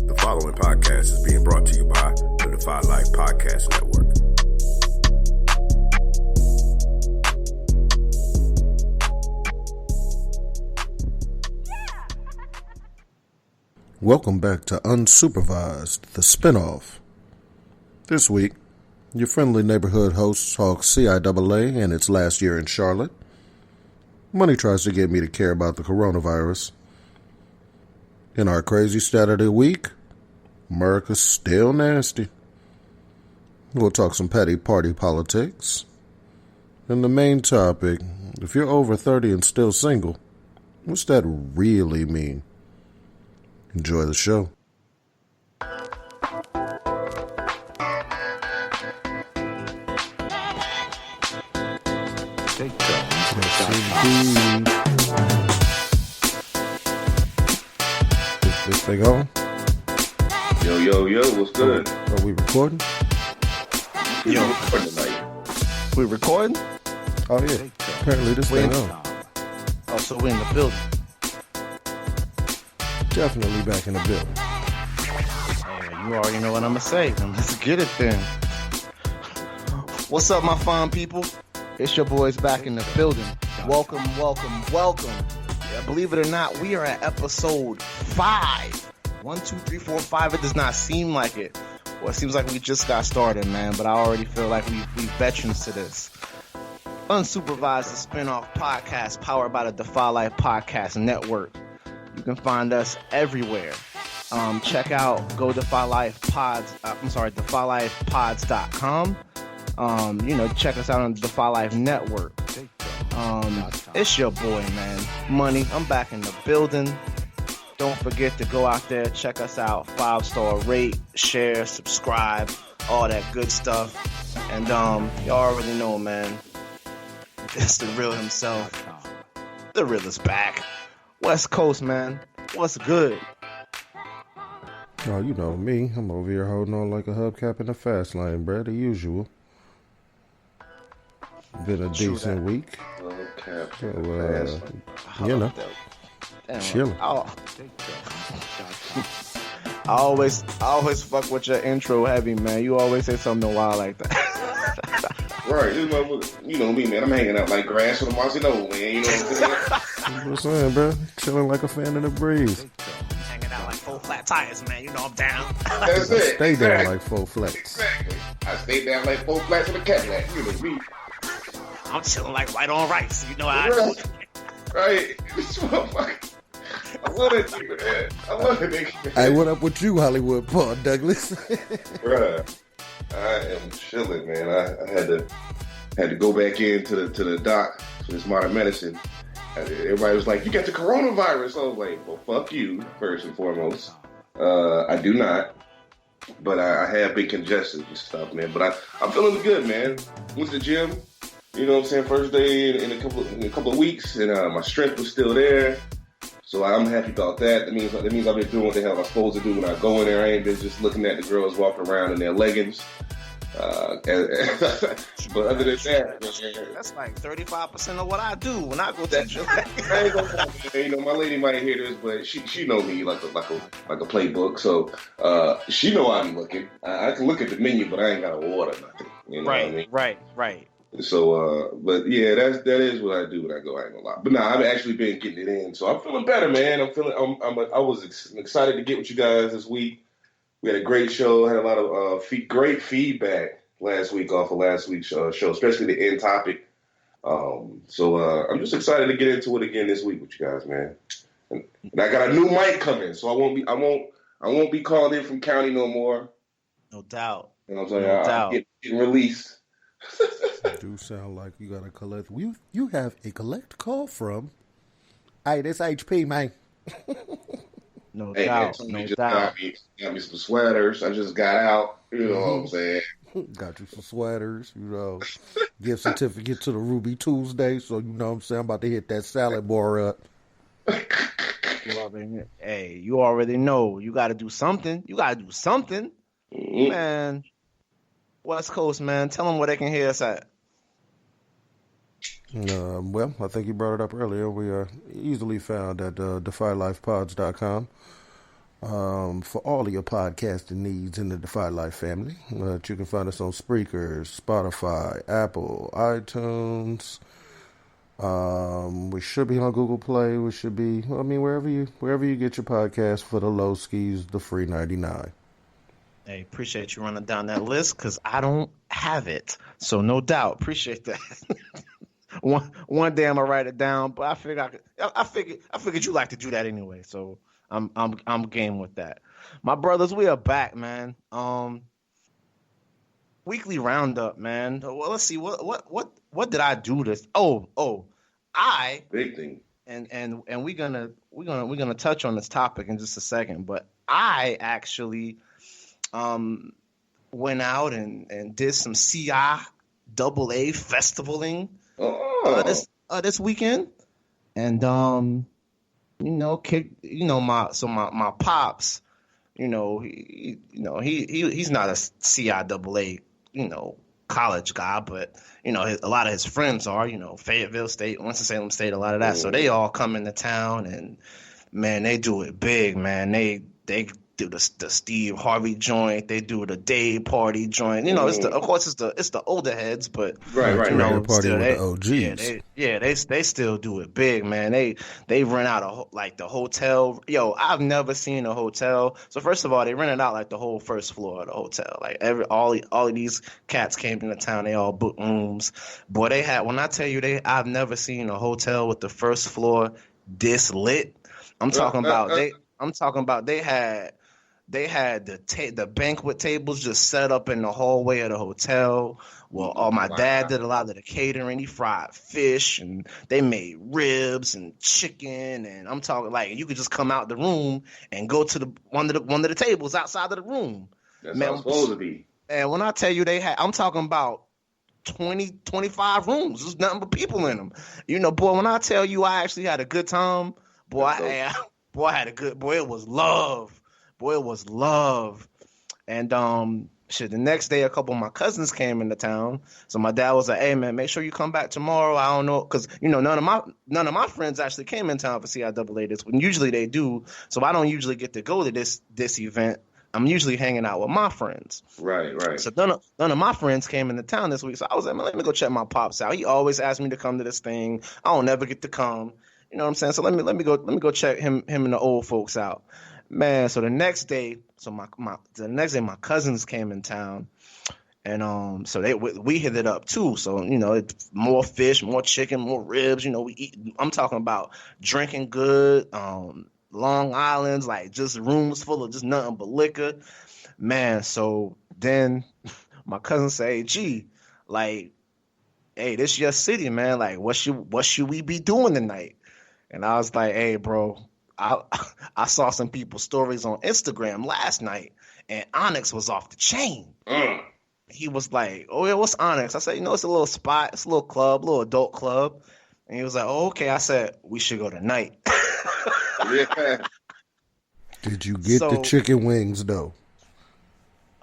The following podcast is being brought to you by the Defy Life Podcast Network. Welcome back to Unsupervised, the Spinoff. This week, your friendly neighborhood host talks CIAA and its last year in Charlotte. Money tries to get me to care about the coronavirus. In our crazy stat of the week, Murica's still nasty. We'll talk some petty party politics. And the main topic, if you're over 30 and still single, what's that really mean? Enjoy the show. This thing on? Yo, what's good? Are we recording? Yo, recording tonight. We recording? Oh yeah. Apparently this thing on. Oh, so we're in the building. Definitely back in the building. Hey, you already know what I'm gonna say. Let's get it then. What's up, my fine people? It's your boys back in the building. Welcome. Yeah, believe it or not, we are at episode 5. 1, 2, 3, 4, 5. It does not seem like it. Well, it seems like we just got started, man. But I already feel like we veterans to this. Unsupervised, the Spinoff podcast powered by the Defy Life Podcast Network. You can find us everywhere. Check out DefyLifePods.com. Check us out on the Defy Life Network. It's your boy, man. Money. I'm back in the building. Don't forget to go out there, check us out. 5-star rate, share, subscribe, all that good stuff. And y'all already know, man. It's the real himself. The real is back. West Coast, man. What's good? Oh, you know me. I'm over here holding on like a hubcap in the fast lane, bruh. The usual. Been a decent week. So, chilling. I always fuck with your intro heavy, man. You always say something wild like that. Right, you know me, man. I'm hanging out like grass with a Marcino, man. You know what I'm saying? That's what I'm saying, bro. Chilling like a fan in the breeze. Hanging out like 4 flat tires, man. You know I'm down. That's it. Stay down like 4 flats. Exactly. I stay down like 4 flats in a Cadillac. You know me. I'm chilling like white on rice. You know how I do. Right. This motherfucker. I love that nigga, man. I love that nigga. Hey, what up with you, Hollywood Paul Douglas? Bruh, I am chilling, man. I had to go back into the doc for this modern medicine. Everybody was like, "You got the coronavirus." I was like, "Well, fuck you, first and foremost." I do not, but I have been congested and stuff, man. But I'm feeling good, man. Went to the gym. You know what I'm saying? First day in a couple of weeks, and my strength was still there. So I'm happy about that. That means I've been doing what the hell I'm supposed to do when I go in there. I ain't been just looking at the girls walking around in their leggings. But other than that, that's like 35% of what I do when I go to the gym. I ain't gonna lie, you know, my lady might hear this, but she know me like a playbook. So she know I'm looking. I can look at the menu, but I ain't got to order nothing. You know what I mean? Right. So, but yeah, that is what I do when I go. I ain't gonna lie. But I've actually been getting it in, so I'm feeling better, man. I was excited to get with you guys this week. We had a great show. Had a lot of great feedback last week off of last week's show, especially the end topic. So I'm just excited to get into it again this week with you guys, man. And I got a new mic coming, so I won't be calling in from county no more. No doubt. You know what I'm saying? I'm getting released. You do sound like you got to collect. You have a collect call from. Hey, this HP, man. No doubt. Got me some sweaters. I just got out. You know what I'm saying? Got you some sweaters. You know, gift certificate to the Ruby Tuesday. So you know what I'm saying. I'm about to hit that salad bar up. Hey, you already know. You got to do something. Mm-hmm. Man. West Coast, man. Tell them where they can hear us at. Well, I think you brought it up earlier. We are easily found at DefyLifePods.com. For all of your podcasting needs in the Defy Life family. You can find us on Spreaker, Spotify, Apple, iTunes. We should be on Google Play. We should be, wherever you get your podcast for the low skis, the free 99. Hey, appreciate you running down that list because I don't have it. So no doubt, appreciate that. One day I'm gonna write it down, but I figured you like to do that anyway. So I'm game with that. My brothers, we are back, man. Weekly roundup, man. Well, let's see what did I do this? I big thing. And we're gonna touch on this topic in just a second, but I actually went out and did some CIAA festivaling this weekend, and my pops, he's not a CIAA college guy, but a lot of his friends are, Fayetteville State, Winston-Salem State, a lot of that. So they all come into town, and man, they do it big, man. They do the Steve Harvey joint, they do the day party joint. It's the older heads, but right. Party with the OGs. They still do it big, man. They rent out the hotel. Yo, I've never seen a hotel. So first of all, they rented out the whole first floor of the hotel. All of these cats came into town. They all booked rooms. Boy, they had, when I tell you, I've never seen a hotel with the first floor this lit. I'm talking about they had the banquet tables just set up in the hallway of the hotel. Well, my dad did a lot of the catering. He fried fish, and they made ribs and chicken. And I'm talking you could just come out the room and go to one of the tables outside of the room. That's how it's supposed to be. And when I tell you I'm talking about 20, 25 rooms. There's nothing but people in them. Boy, when I tell you I actually had a good time, it was love. Boy, it was love. And the next day, a couple of my cousins came into town. So my dad was like, "Hey, man, make sure you come back tomorrow." I don't know, because none of my friends actually came in town for CIAA this week. Usually they do, so I don't usually get to go to this event. I'm usually hanging out with my friends. Right. So none of my friends came into town this week. So I was like, "Man, let me go check my pops out." He always asked me to come to this thing. I don't never get to come. You know what I'm saying? So let me go check him and the old folks out. Man, so the next day, my cousins came in town, and so we hit it up too. So more fish, more chicken, more ribs. We eat. I'm talking about drinking good, Long Island's just rooms full of just nothing but liquor. Man, so then my cousin say, "Hey, hey, this your city, man. What should we be doing tonight?" And I was like, "Hey, bro. I saw some people's stories on Instagram last night, and Onyx was off the chain." He was like, "Oh, yeah, what's Onyx?" I said, "It's a little spot. It's a little club, little adult club." And he was like, "Oh, okay." I said, "We should go tonight." Yeah. Did you get the chicken wings, though?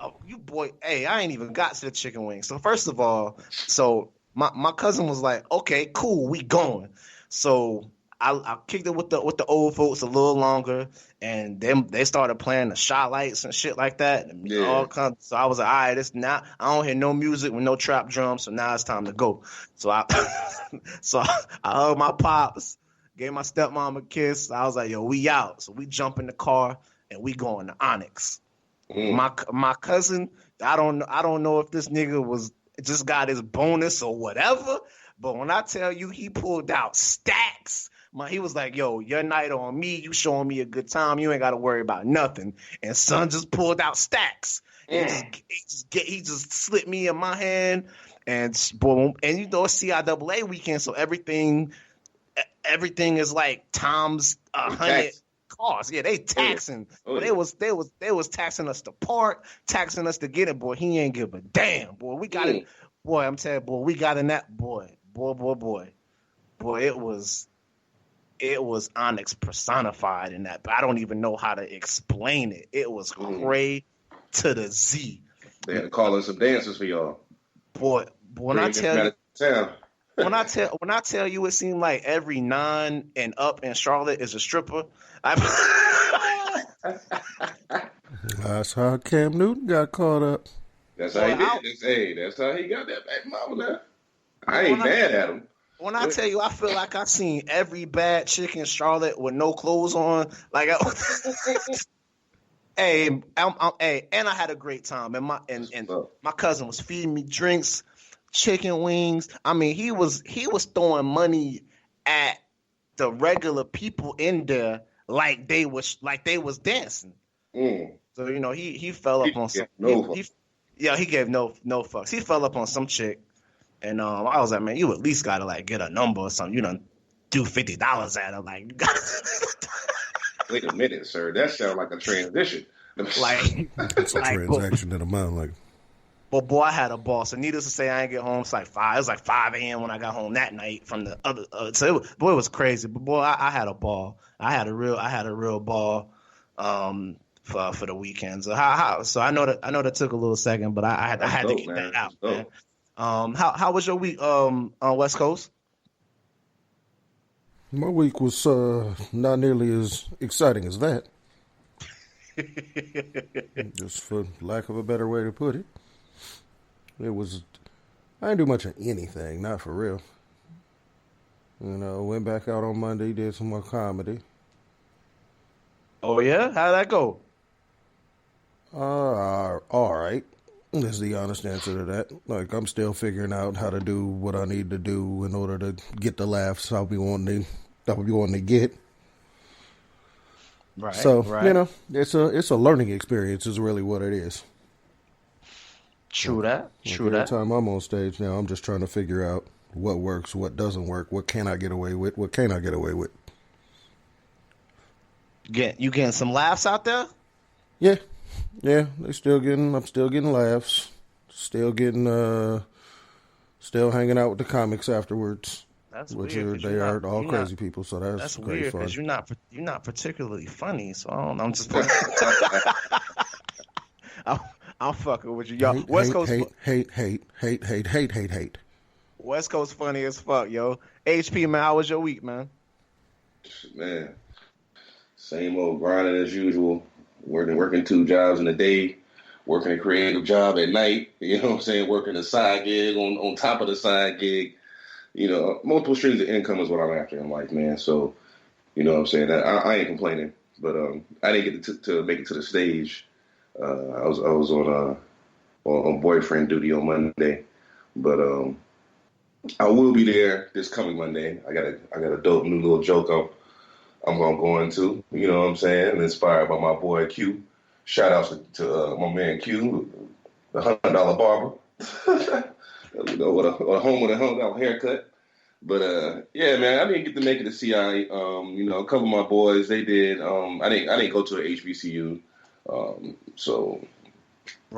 Oh, you boy. Hey, I ain't even got to the chicken wings. So first of all, my cousin was like, "Okay, cool, we going." So I kicked it with the old folks a little longer, and then they started playing the shot lights and shit like that. Yeah. So I was like, all right, it's now I don't hear no music with no trap drums, so now it's time to go. So I hugged my pops, gave my stepmom a kiss. I was like, yo, we out. So we jump in the car and we going to Onyx. My cousin, I don't know if this nigga was just got his bonus or whatever, but when I tell you he pulled out stacks. He was like, "Yo, your night on me. You showing me a good time. You ain't got to worry about nothing." And son just pulled out stacks. He just slipped me in my hand, and boom. And it's CIAA weekend, so everything is times 100 cost. Yeah, they taxing. But they was taxing us to park, taxing us to get it. Boy, he ain't give a damn. Boy, we got it. Boy, I'm telling you, boy, we got in that. Boy, it was Onyx personified in that, but I don't even know how to explain it. It was cray to the Z. They had to call in some dancers for y'all. Boy, when I tell you, it seemed like every 9 and up in Charlotte is a stripper. That's how Cam Newton got caught up. That's how he did. That's how he got that back mama now. I ain't mad at him. When I tell you, I feel like I seen every bad chick in Charlotte with no clothes on. Like, hey, and I had a great time. And my cousin was feeding me drinks, chicken wings. I mean, he was throwing money at the regular people in there like they was dancing. So he fell up on some. He gave no fucks. He fell up on some chick. And I was like, man, you at least gotta like get a number or something. You done do $50 at her, like. Wait a minute, sir. That sounds like a transition. Like it's a transaction in a mind, like. But boy, I had a ball. So needless to say, I didn't get home. It's like 5. It was like 5 a.m. when I got home that night from the other. So it was crazy. But boy, I had a ball. I had a real ball. For the weekend. So so I know that took a little second, but I had to get that out, man. How was your week on West Coast? My week was not nearly as exciting as that. Just for lack of a better way to put it. I didn't do much of anything, not for real. Went back out on Monday, did some more comedy. Oh yeah? How'd that go? All right. That's the honest answer to that. Like, I'm still figuring out how to do what I need to do in order to get the laughs I'll be wanting to get. Right. So, it's a learning experience is really what it is. True that. Every time I'm on stage now, I'm just trying to figure out what works, what doesn't work, what can I get away with, what can't I get away with. You getting some laughs out there? Yeah. Yeah, I'm still getting laughs. Still hanging out with the comics afterwards. That's which weird. They are all crazy people, so that's great weird fun. Because you're not particularly funny, so I don't know. I'm just playing. I'm fucking with you, y'all. West Coast hate. West Coast funny as fuck, yo. HP, man, how was your week, man? Man, same old grinding as usual. Working 2 jobs in a day, working a creative job at night, you know what I'm saying, working a side gig on top of the side gig. Multiple streams of income is what I'm after in life, man. So, you know what I'm saying, I ain't complaining, but I didn't get to make it to the stage. I was on boyfriend duty on Monday, but I will be there this coming Monday. I got a dope new little joke I'm going to go into, you know what I'm saying, inspired by my boy Q. Shout outs to my man Q, the $100 barber. With a home with a $100 haircut. But yeah, man, I didn't get to make it to CIAA. A couple of my boys, they did. I didn't go to a HBCU. So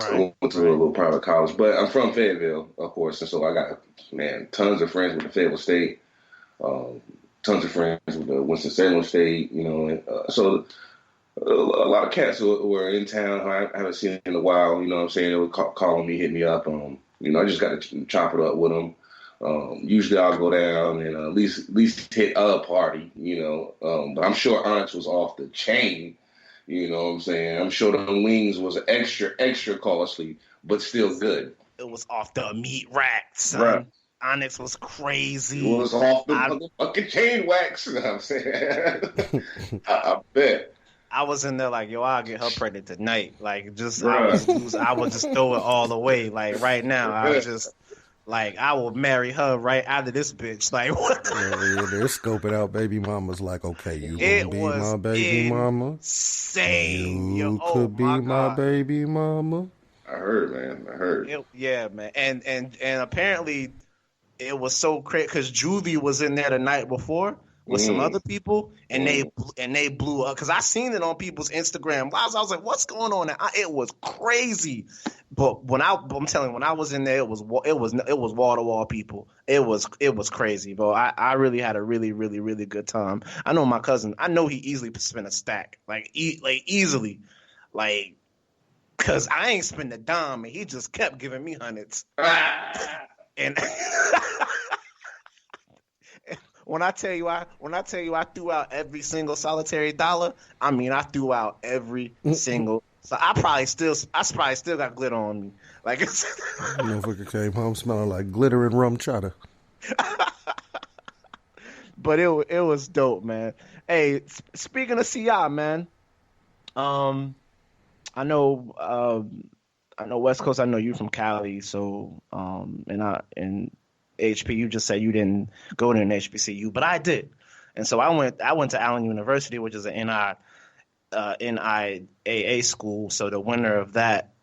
I went to a little private college. But I'm from Fayetteville, of course, and so I got, tons of friends with the Fayetteville State. Tons of friends with the Winston-Salem State, so a lot of cats who are in town who I haven't seen in a while, you know what I'm saying, they would call me, hit me up. I just got to chop it up with them. Usually I'll go down and at least hit a party, but I'm sure Onyx was off the chain, you know what I'm saying. I'm sure the wings was extra costly, but still good. It was off the meat rack, son. Right. Onyx was crazy. It was off the motherfucking chain wax. You know what I'm saying? I bet. I was in there like, yo, I'll get her pregnant tonight. Like, I would just throw it all away. Like, right now, I was just like, I will marry her right out of this bitch. Like, what? They're scoping out baby mamas like, okay, you gonna be my baby mama? Insane. You could be my baby mama. I heard, man. Yeah, man. And apparently it was so crazy because Juvie was in there the night before with some other people, and they blew up because I seen it on people's Instagram lives. I was like, "What's going on?" It was crazy. But I'm telling you, when I was in there, it was wall to wall people. It was crazy, bro. I really had a really, really, really good time. I know my cousin. I know he easily spent a stack, easily, because I ain't spent a dime, and he just kept giving me hundreds. And when I tell you I threw out every single solitary dollar, I mean I threw out every single So I probably still got glitter on me. Like Motherfucker came home smelling like glitter and rum chata. But it was dope, man. Hey, speaking of CI, man, I know West Coast. I know you from Cali, so and HP. You just said you didn't go to an HBCU, but I did, and so I went to Allen University, which is an NIAA school. So the winner of that,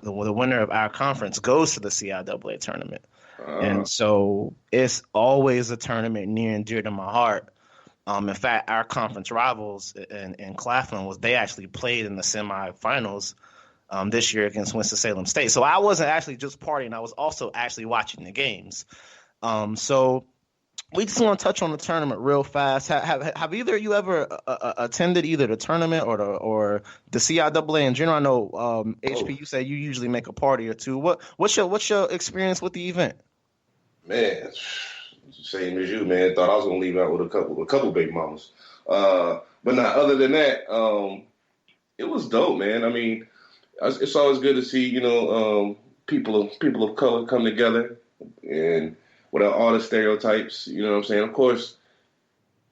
the winner of our conference goes to the CIAA tournament. And so it's always a tournament near and dear to my heart. In fact, our conference rivals in Claflin they actually played in the semifinals this year against Winston-Salem State. So I wasn't actually just partying. I was also actually watching the games. So we just want to touch on the tournament real fast. Have either of you ever attended either the tournament or the CIAA in general? I know HP, you say you usually make a party or two. What's your experience with the event? Man, same as you, man. Thought I was gonna leave out with a couple baby mamas. But not other than that, it was dope, man. I mean, it's always good to see, people of color come together and without all the stereotypes, you know what I'm saying? Of course,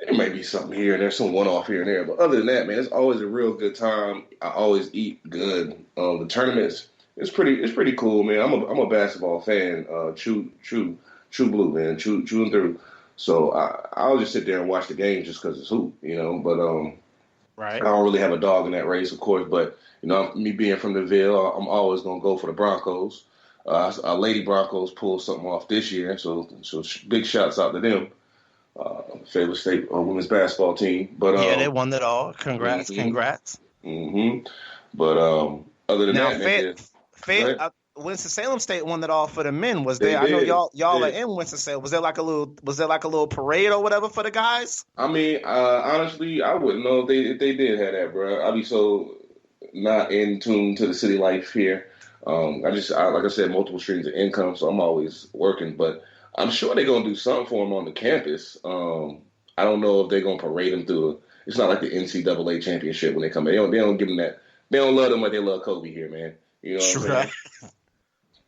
there may be something here and there's some one-off here and there, but other than that, man, it's always a real good time. I always eat good. The tournaments, it's pretty cool, man. I'm a basketball fan, true blue, man, true and through. So I'll just sit there and watch the game just because it's hoop, But right. I don't really have a dog in that race, of course. But me being from the Ville, I'm always gonna go for the Broncos. Lady Broncos pulled something off this year, so big shouts out to them. Favorite state women's basketball team, but yeah, they won it all. Congrats. Mm-hmm. But other than that, Winston-Salem State won it all for the men. Was there? I know y'all are in Winston-Salem. Was there like a little parade or whatever for the guys? I mean, honestly, I wouldn't know if they did have that, bro. I'd be so not in tune to the city life here. Like I said, multiple streams of income, so I'm always working. But I'm sure they're gonna do something for them on the campus. I don't know if they're gonna parade them through. It's not like the NCAA championship when they come in. They don't give them that. They don't love them like they love Kobe here, man. You know what I'm saying?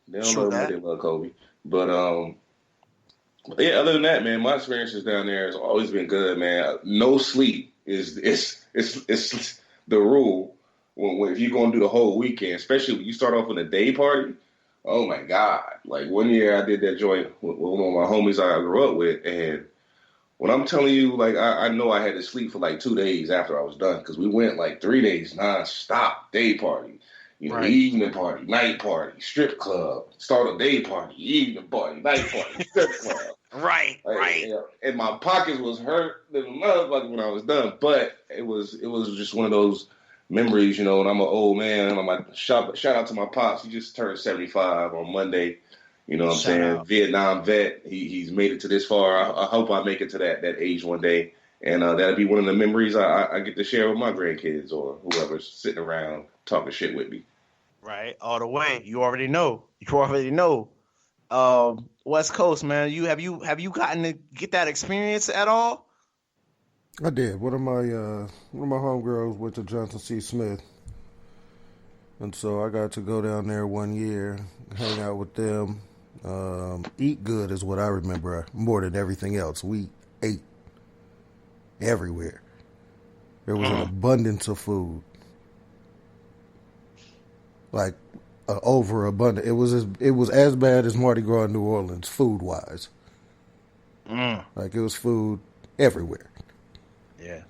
They don't love them like they love Kobe. But yeah. Other than that, man, my experiences down there has always been good, man. No sleep is the rule. If you're going to do the whole weekend, especially when you start off with a day party, oh my God. Like one year I did that joint with one of my homies I grew up with, and when I'm telling you, like I know I had to sleep for like 2 days after I was done because we went like 3 days nonstop day party. Right. Evening party, night party, strip club, start a day party, evening party, night party, strip club. Right. And my pockets was hurt than a motherfucker when I was done, but it was just one of those memories, and I'm an old man. I'm like, shout out to my pops. He just turned 75 on Monday. You know what I'm saying? Out. Vietnam vet. He's made it to this far. I hope I make it to that age one day. And that'll be one of the memories I get to share with my grandkids or whoever's sitting around talking shit with me. Right. All the way. You already know. West Coast, man. Have you gotten to get that experience at all? I did. One of my homegirls went to Johnson C. Smith, and so I got to go down there one year, hang out with them, eat good is what I remember more than everything else. We ate everywhere. There was an abundance of food, like overabundant. It was as bad as Mardi Gras in New Orleans, food wise. Like it was food everywhere. Yeah.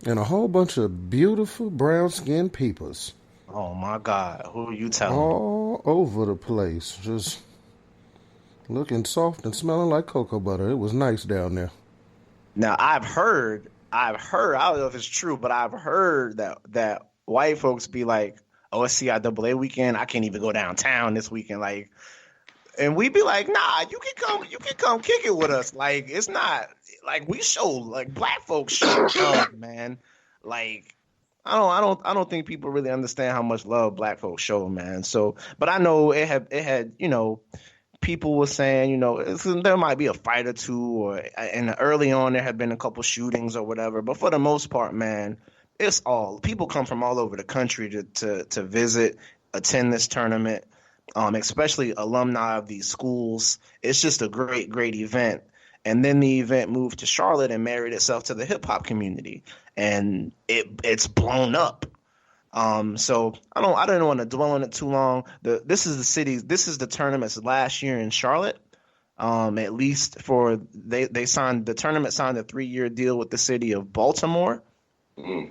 And a whole bunch of beautiful brown-skinned peoples. Oh, my God. Who are you telling? All over the place. Just looking soft and smelling like cocoa butter. It was nice down there. Now, I've heard, I don't know if it's true, but I've heard that white folks be like, oh, it's CIAA weekend. I can't even go downtown this weekend. Like, and we be like, nah, you can come kick it with us. Like, it's not like we show, like black folks show love, man. Like, I don't think people really understand how much love black folks show, man. So, but I know it had, people were saying, there might be a fight or two, and early on there had been a couple shootings or whatever. But for the most part, man, It's all people come from all over the country to visit, attend this tournament, especially alumni of these schools. It's just a great event. And then the event moved to Charlotte and married itself to the hip hop community, and it's blown up. So I don't want to dwell on it too long. This is the tournament's last year in Charlotte. At least for they signed the tournament signed a 3-year deal with the city of Baltimore. Mm.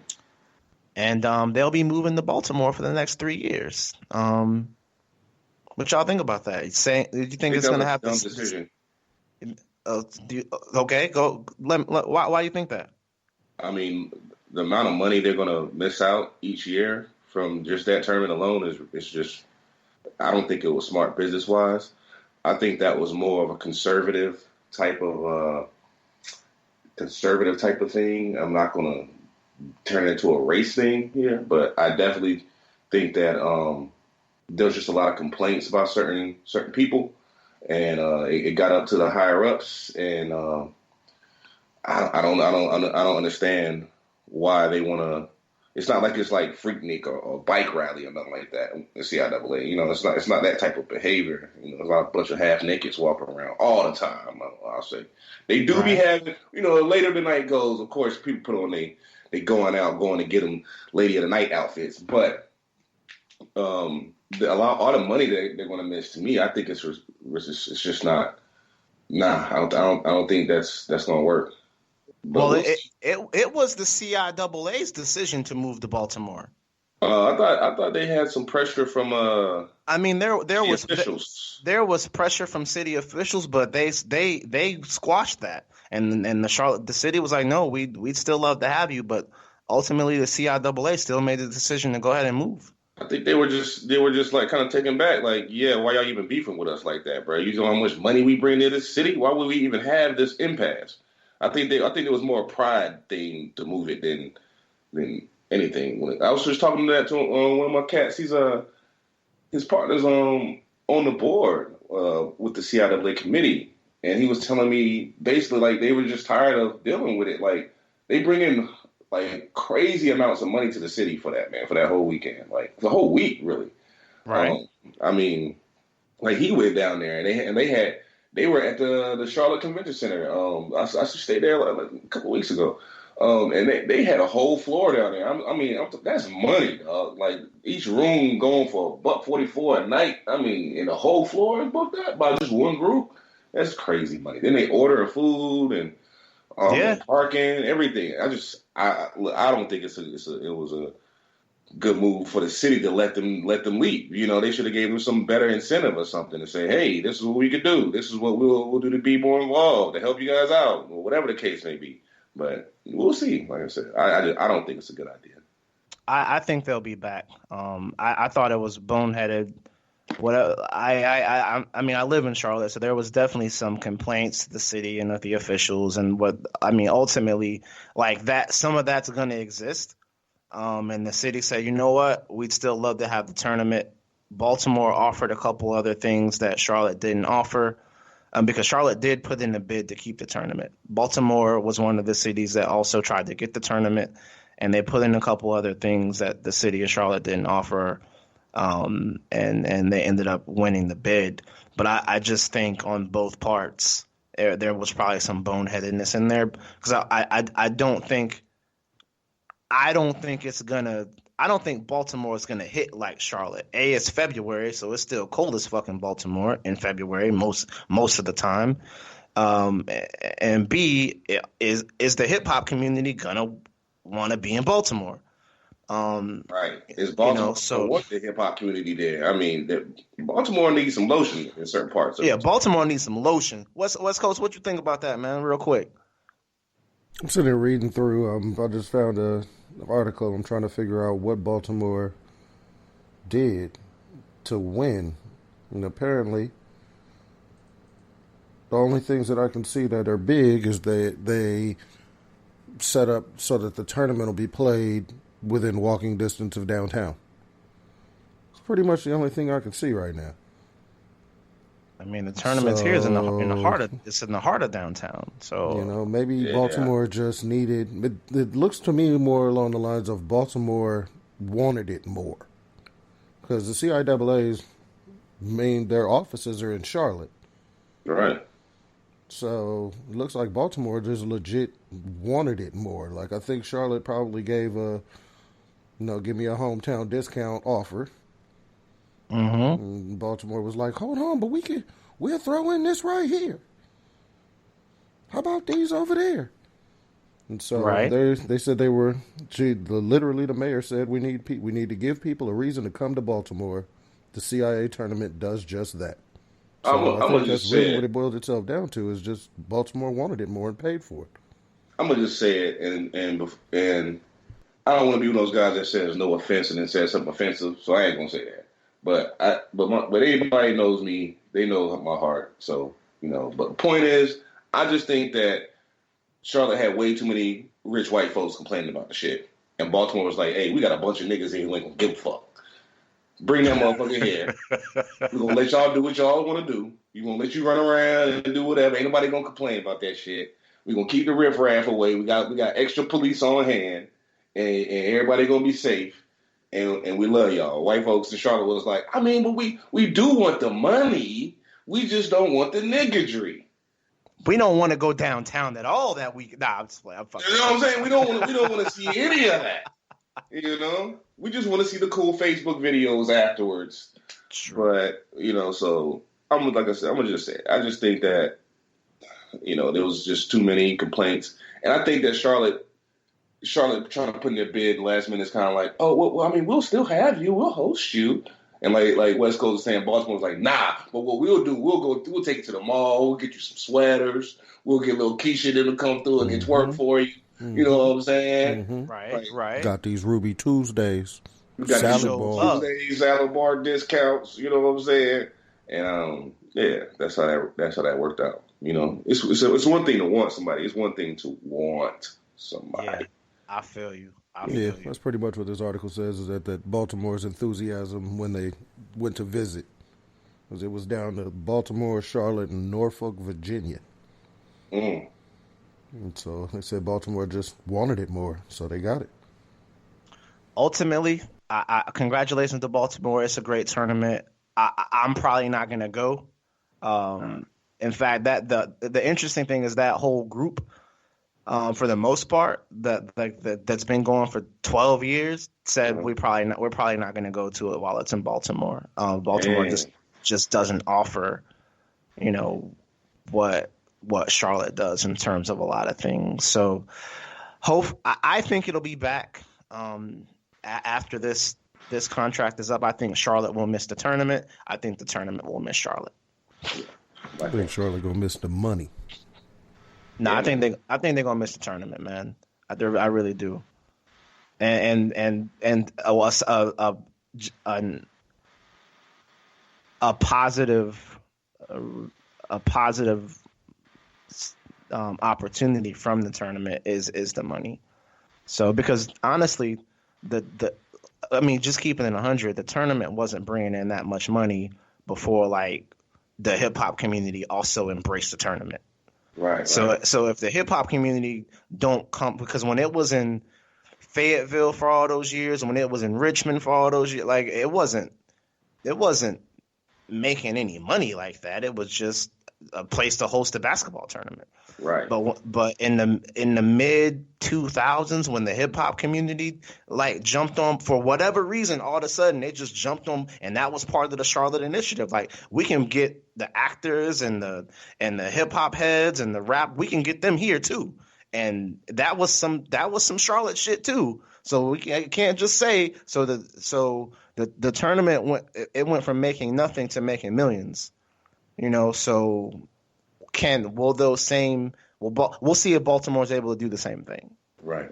And they'll be moving to Baltimore for the next 3 years. What y'all think about that? Do you think it's going to have this decision? Okay, go. Why you think that? I mean, the amount of money they're going to miss out each year from just that tournament alone is just. I don't think it was smart business wise. I think that was more of a conservative type of thing. I'm not going to turn it into a race thing here, but I definitely think that there was just a lot of complaints about certain people, and it got up to the higher ups, and I don't understand why they want to. It's not like it's like Freaknik or Bike Rally or nothing like that. The CIAA, it's not that type of behavior. There's a bunch of half nakeds walking around all the time. I'll say they do be having. Later the night goes. Of course, people put on they going to get them lady of the night outfits, but all the money they're going to miss. To me, I think it's just not. Nah, I don't think that's going to work. But well, it was the CIAA's decision to move to Baltimore. I thought they had some pressure from. I mean, there was officials. There was pressure from city officials, but they squashed that, and the city was like, no, we'd still love to have you, but ultimately the CIAA still made the decision to go ahead and move. I think they were just like kind of taken back, like, yeah, why y'all even beefing with us like that, bro? You know how much money we bring to this city? Why would we even have this impasse? I think it was more a pride thing to move it than anything. I was just talking to one of my cats. He's his partner's on the board with the CIAA committee, and he was telling me basically like they were just tired of dealing with it. Like they bring in like crazy amounts of money to the city for that, man, for that whole weekend, like the whole week, really. Right. I mean, like he went down there and they were at the Charlotte Convention Center. I stayed there like a couple weeks ago. And they had a whole floor down there. I mean, that's money, dog. Like each room going for $144 a night. I mean, and the whole floor is booked up by just one group. That's crazy money. Then they order food and parking, everything. I don't think it was a good move for the city to let them leave. They should have gave them some better incentive or something to say, hey, this is what we could do. This is what we'll do to be more involved, to help you guys out, or whatever the case may be. But we'll see. Like I said, I don't think it's a good idea. I think they'll be back. I thought it was boneheaded. I mean, I live in Charlotte, so there was definitely some complaints to the city and with the officials, and ultimately, like that, some of that's going to exist. And the city said, you know what, we'd still love to have the tournament. Baltimore offered a couple other things that Charlotte didn't offer. Because Charlotte did put in a bid to keep the tournament. Baltimore was one of the cities that also tried to get the tournament, and they put in a couple other things that the city of Charlotte didn't offer, and they ended up winning the bid. But I just think on both parts there was probably some boneheadedness in there, because I don't think it's gonna. I don't think Baltimore is going to hit like Charlotte. A, it's February, so it's still cold as fucking Baltimore in February most of the time. And B, is the hip hop community going to want to be in Baltimore? Right. Is Baltimore want the hip hop community there? I mean, Baltimore needs some lotion in certain parts. Baltimore needs some lotion. West Coast, what you think about that, man? Real quick. I'm sitting there reading through. I just found an article. I'm trying to figure out what Baltimore did to win. And apparently, the only things that I can see that are big is they set up so that the tournament will be played within walking distance of downtown. It's pretty much the only thing I can see right now. I mean, the tournament's here is in the heart of downtown. So maybe Baltimore just needed. It looks to me more along the lines of Baltimore wanted it more, because the CIAA's their offices are in Charlotte, right? So it looks like Baltimore just legit wanted it more. Like, I think Charlotte probably gave give me a hometown discount offer. Mm-hmm. And Baltimore was like, hold on, but we'll throw in this right here. How about these over there? And so they said they were. Literally, the mayor said we need to give people a reason to come to Baltimore. The CIAA tournament does just that. So I think that's really what it boiled itself down to, is just Baltimore wanted it more and paid for it. I'm gonna just say it, and I don't want to be one of those guys that says no offense and then says something offensive, so I ain't gonna say that. But anybody knows me, they know my heart. So but the point is, I just think that Charlotte had way too many rich white folks complaining about the shit, and Baltimore was like, "Hey, we got a bunch of niggas here who ain't gonna give a fuck. Bring that motherfucker here. We're gonna let y'all do what y'all want to do. We're gonna let you run around and do whatever. Ain't nobody gonna complain about that shit. We're gonna keep the riffraff away. We got extra police on hand, and everybody gonna be safe." And we love y'all. White folks in Charlotte was like, I mean, but we do want the money. We just don't want the niggery. We don't want to go downtown at all that week. Nah, I'm fucking. You know what I'm saying? We don't want to see any of that. We just want to see the cool Facebook videos afterwards. True. But so I'm gonna just say it. I just think that there was just too many complaints, and I think that Charlotte trying to put in their bid last minute is kind of like, oh, well, I mean, we'll still have you, we'll host you, and like West Coast is saying, Baltimore's like, nah, but what we'll do, we'll take it to the mall, we'll get you some sweaters, we'll get little Keisha to come through and get twerk for you. Mm-hmm. You know what I'm saying? Mm-hmm. Right. Got these Ruby Tuesdays, we got Tuesdays, salad bar discounts. You know what I'm saying? And that's how that worked out. It's one thing to want somebody. It's one thing to want somebody. Yeah. I feel you. That's pretty much what this article says, is that Baltimore's enthusiasm when they went to visit, because it was down to Baltimore, Charlotte, and Norfolk, Virginia. And so they said Baltimore just wanted it more, so they got it. Ultimately, I congratulations to Baltimore. It's a great tournament. I'm probably not going to go. In fact, that the interesting thing is that whole group, for the most part, that's been going for 12 years, said we're probably not going to go to it while it's in Baltimore. Baltimore just doesn't offer, what Charlotte does in terms of a lot of things. So, I think it'll be back after this contract is up. I think Charlotte will miss the tournament. I think the tournament will miss Charlotte. I think Charlotte gonna miss the money. No, I think they're gonna miss the tournament, man. I really do. And a positive opportunity from the tournament is the money. So, because honestly, just keeping it 100, the tournament wasn't bringing in that much money before the hip hop community also embraced the tournament. Right. So if the hip hop community don't come, because when it was in Fayetteville for all those years, and when it was in Richmond for all those years, it wasn't making any money like that. It was just a place to host a basketball tournament. Right. But in the mid 2000s, when the hip hop community jumped on, for whatever reason, all of a sudden they just jumped on, and that was part of the Charlotte initiative. We can get the actors and the hip hop heads and the rap, we can get them here too. And that was some Charlotte shit too. So we can't just say the tournament went from making nothing to making millions. So we'll see if Baltimore's able to do the same thing. Right.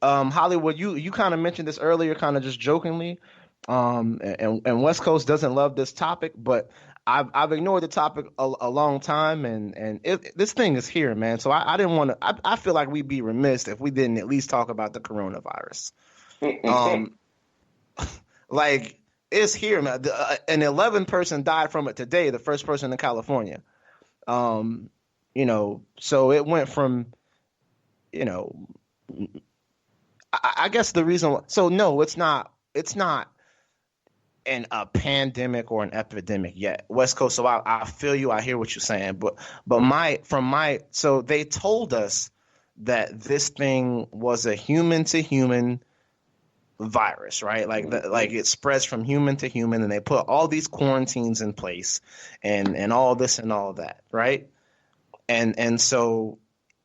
Hollywood, you kind of mentioned this earlier, kind of just jokingly. And West Coast doesn't love this topic, but I've ignored the topic a long time, and this thing is here, man. So I didn't want to. I feel like we'd be remiss if we didn't at least talk about the coronavirus. it's here, man. An 11 person died from it today. The first person in California. You know, so it went from, you know, I guess the reason. So no, it's not. It's not a pandemic or an epidemic yet, West Coast. So I feel you. I hear what you're saying, but so they told us that this thing was a human to human virus, right? Like like it spreads from human to human, and they put all these quarantines in place, and all this and all that, right? And so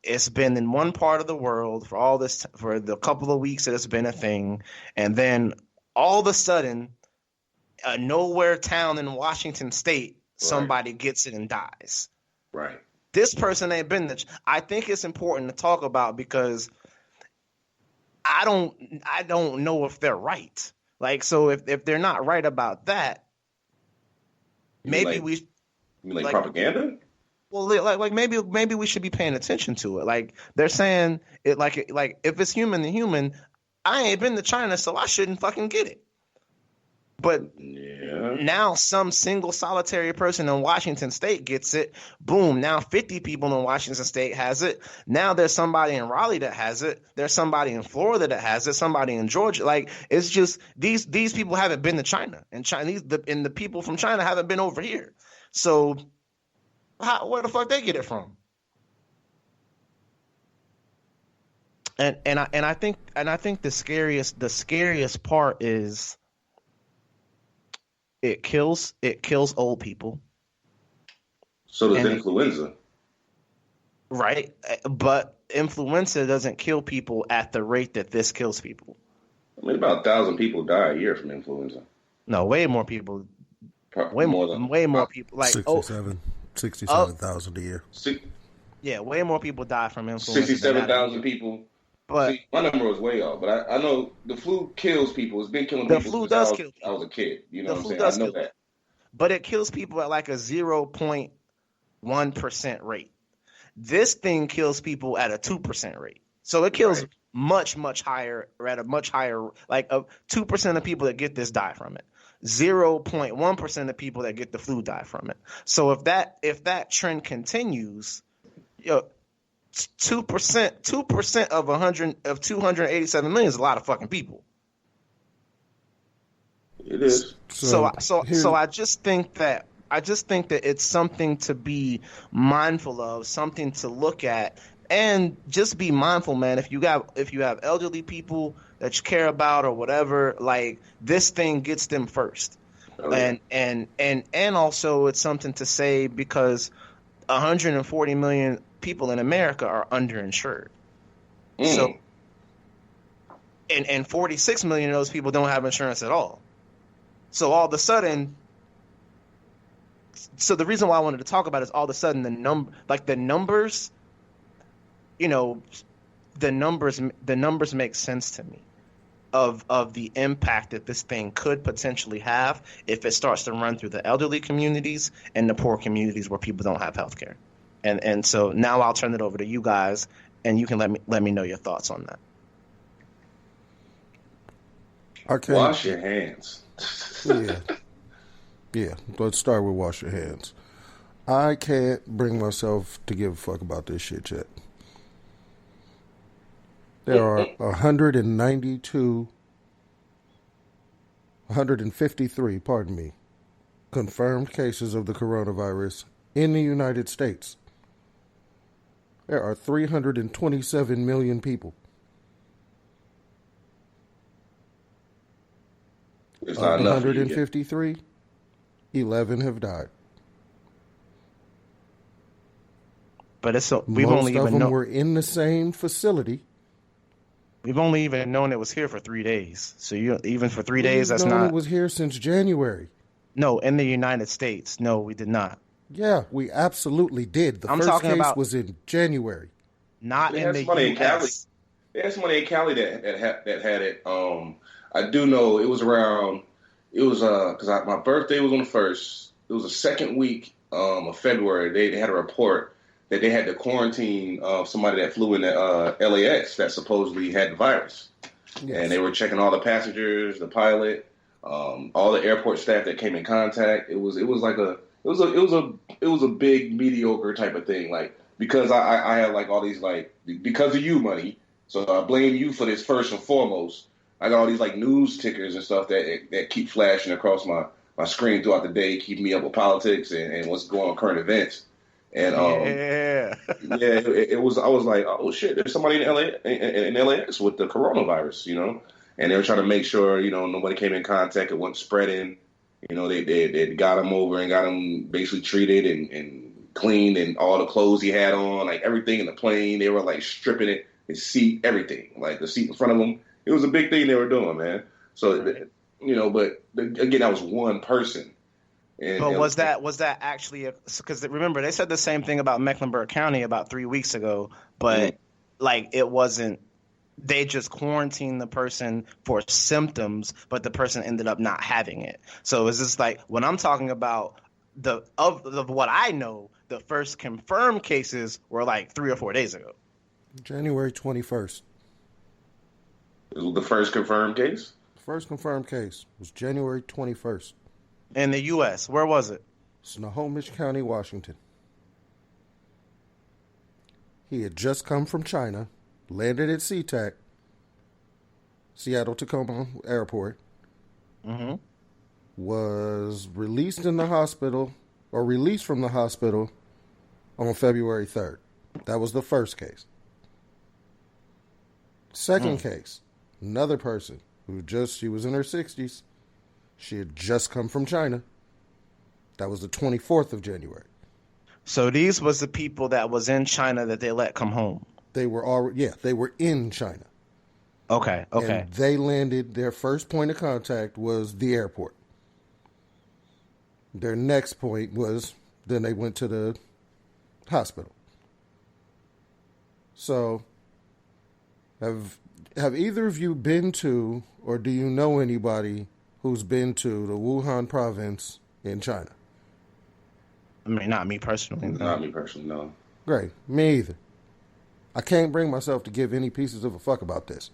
it's been in one part of the world for for the couple of weeks that it's been a thing, and then all of a sudden, a nowhere town in Washington State, somebody gets it and dies. Right. This person ain't been there. I think it's important to talk about because I don't know if they're right. Like, so if they're not right about that, maybe you mean propaganda? Well, like maybe we should be paying attention to it. Like they're saying it like if it's human to human, I ain't been to China, so I shouldn't fucking get it. But now some single solitary person in Washington State gets it. Boom. Now 50 people in Washington State has it. Now there's somebody in Raleigh that has it. There's somebody in Florida that has it. Somebody in Georgia. Like, it's just these people haven't been to China. And the people from China haven't been over here. So where the fuck they get it from? And I think the scariest part is it kills old people. So does influenza. Right. But influenza doesn't kill people at the rate that this kills people. I mean, about 1,000 people die a year from influenza. No, way more people. Way more people. Like 67,000 a year. Yeah, way more people die from influenza. 67,000 people. But see, my number was way off. But I know the flu kills people. It's been killing people. The flu does kill people. I was a kid. You know what I'm saying? I know that. But it kills people at like a 0.1% rate. This thing kills people at a 2% rate. So it kills much higher, or at a much higher, like 2% of people that get this die from it. 0.1% of people that get the flu die from it. So if that trend continues, 2% of 287 million is a lot of fucking people. It is. So I just think that it's something to be mindful of, something to look at, and just be mindful, man. If you have elderly people that you care about or whatever, like, this thing gets them first. And also it's something to say because 140 million people in America are underinsured. So and 46 million of those people don't have insurance at all. So all of a sudden, so the reason why I wanted to talk about it is all of a sudden the numbers, the numbers make sense to me of the impact that this thing could potentially have if it starts to run through the elderly communities and the poor communities where people don't have health care. And so now I'll turn it over to you guys, and you can let me know your thoughts on that. Okay. Wash your hands. Yeah. Let's start with wash your hands. I can't bring myself to give a fuck about this shit yet. There are 153, confirmed cases of the coronavirus in the United States. There are 327 million people. It's of the 153, 11 have died. But Most of them were in the same facility. We've only even known it was here for 3 days. So even for 3 days, that's not. It was here since January. No, in the United States. No, we did not. Yeah, we absolutely did. The first case was in January. Not in the U.S. There's somebody in Cali that had it. I do know it was around. It was because my birthday was on the 1st. It was the second week of February. They had a report that they had to quarantine somebody that flew in LAX that supposedly had the virus. Yes. And they were checking all the passengers, the pilot, All the airport staff that came in contact, it was a big mediocre type of thing. Like, because I had like all these, like, because of you, money. So I blame you for this first and foremost. I got all these like news tickers and stuff that keep flashing across my screen throughout the day, keeping me up with politics and what's going on, current events. And it was. I was like, oh shit, there's somebody in LAX with the coronavirus, and they were trying to make sure nobody came in contact, it wasn't spreading. They got him over and got him basically treated and cleaned, and all the clothes he had on, like everything in the plane, they were like stripping it, his seat, everything, like the seat in front of him. It was a big thing they were doing, man. So but again, that was one person. But was that actually because remember they said the same thing about Mecklenburg County about 3 weeks ago, but like it wasn't. They just quarantined the person for symptoms, but the person ended up not having it. So it's just like when I'm talking about of what I know, the first confirmed cases were like 3 or 4 days ago. January 21st. The first confirmed case? The first confirmed case was January 21st. In the U.S., where was it? Snohomish County, Washington. He had just come from China, landed at SeaTac, Seattle-Tacoma Airport, was released from the hospital on February 3rd. That was the first case. Second case, another person she was in her 60s. She had just come from China. That was the 24th of January. So these was the people that was in China that they let come home. They were they were in China. Okay. And they landed, their first point of contact was the airport. Their next point was, then they went to the hospital. So, have either of you been to, or do you know anybody who's been to the Wuhan province in China? I mean, not me personally. Not me personally, no. Great. Me either. I can't bring myself to give any pieces of a fuck about this.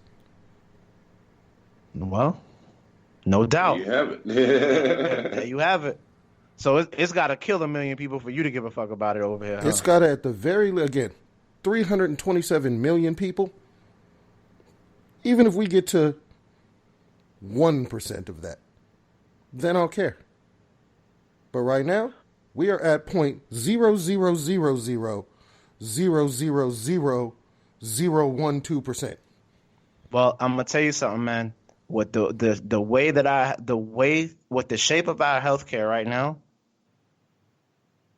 Well, no doubt. There you have it. There you have it. So it's got to kill 1 million people for you to give a fuck about it over here. Huh? It's got to, at the very, again, 327 million people. Even if we get to 1% of that, then I'll care. But right now, we are at 0.000000012%. Well, I'm gonna tell you something, man. With the way with the shape of our healthcare right now,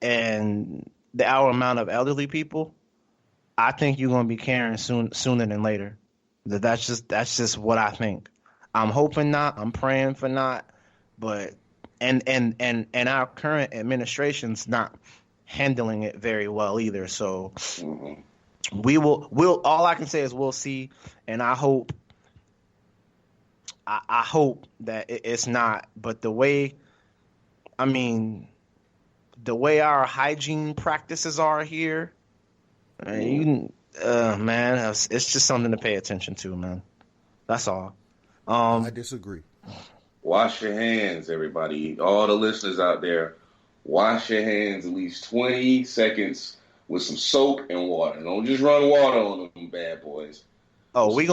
and our amount of elderly people, I think you're gonna be caring sooner than later. That's just what I think. I'm hoping not. I'm praying for not. But and our current administration's not handling it very well either. So we'll all I can say is we'll see, and I hope that it's not. But the way our hygiene practices are here, man, it's just something to pay attention to, man. That's all. I disagree. Wash your hands, everybody. All the listeners out there, wash your hands at least 20 seconds with some soap and water. Don't just run water on them bad boys. Oh, we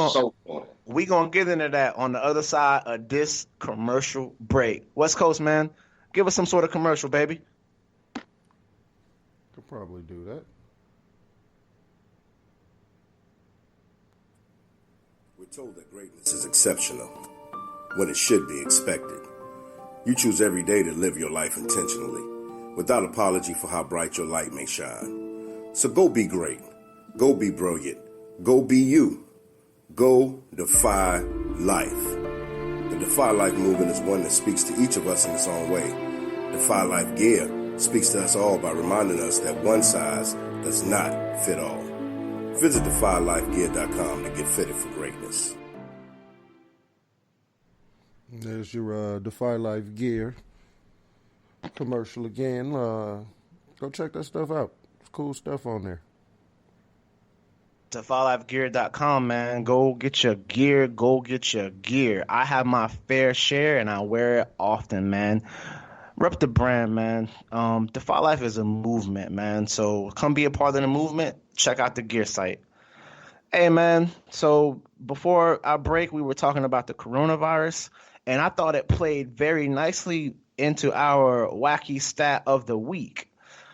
gonna get into that on the other side of this commercial break. West Coast, man, give us some sort of commercial, baby. Could probably do that. We're told that greatness is exceptional, when it should be expected. You choose every day to live your life intentionally, without apology for how bright your light may shine. So go be great. Go be brilliant. Go be you. Go defy life. The Defy Life movement is one that speaks to each of us in its own way. Defy Life gear speaks to us all by reminding us that one size does not fit all. Visit defylifegear.com to get fitted for greatness. There's your Defy Life gear commercial again. Go check that stuff out. There's cool stuff on there. to FallLifeGear.com, man. Go get your gear. Go get your gear. I have my fair share, and I wear it often, man. Rep the brand, man. Defy Life is a movement, man. So come be a part of the movement. Check out the gear site. Hey, man. So before our break, we were talking about the coronavirus, and I thought it played very nicely into our wacky stat of the week.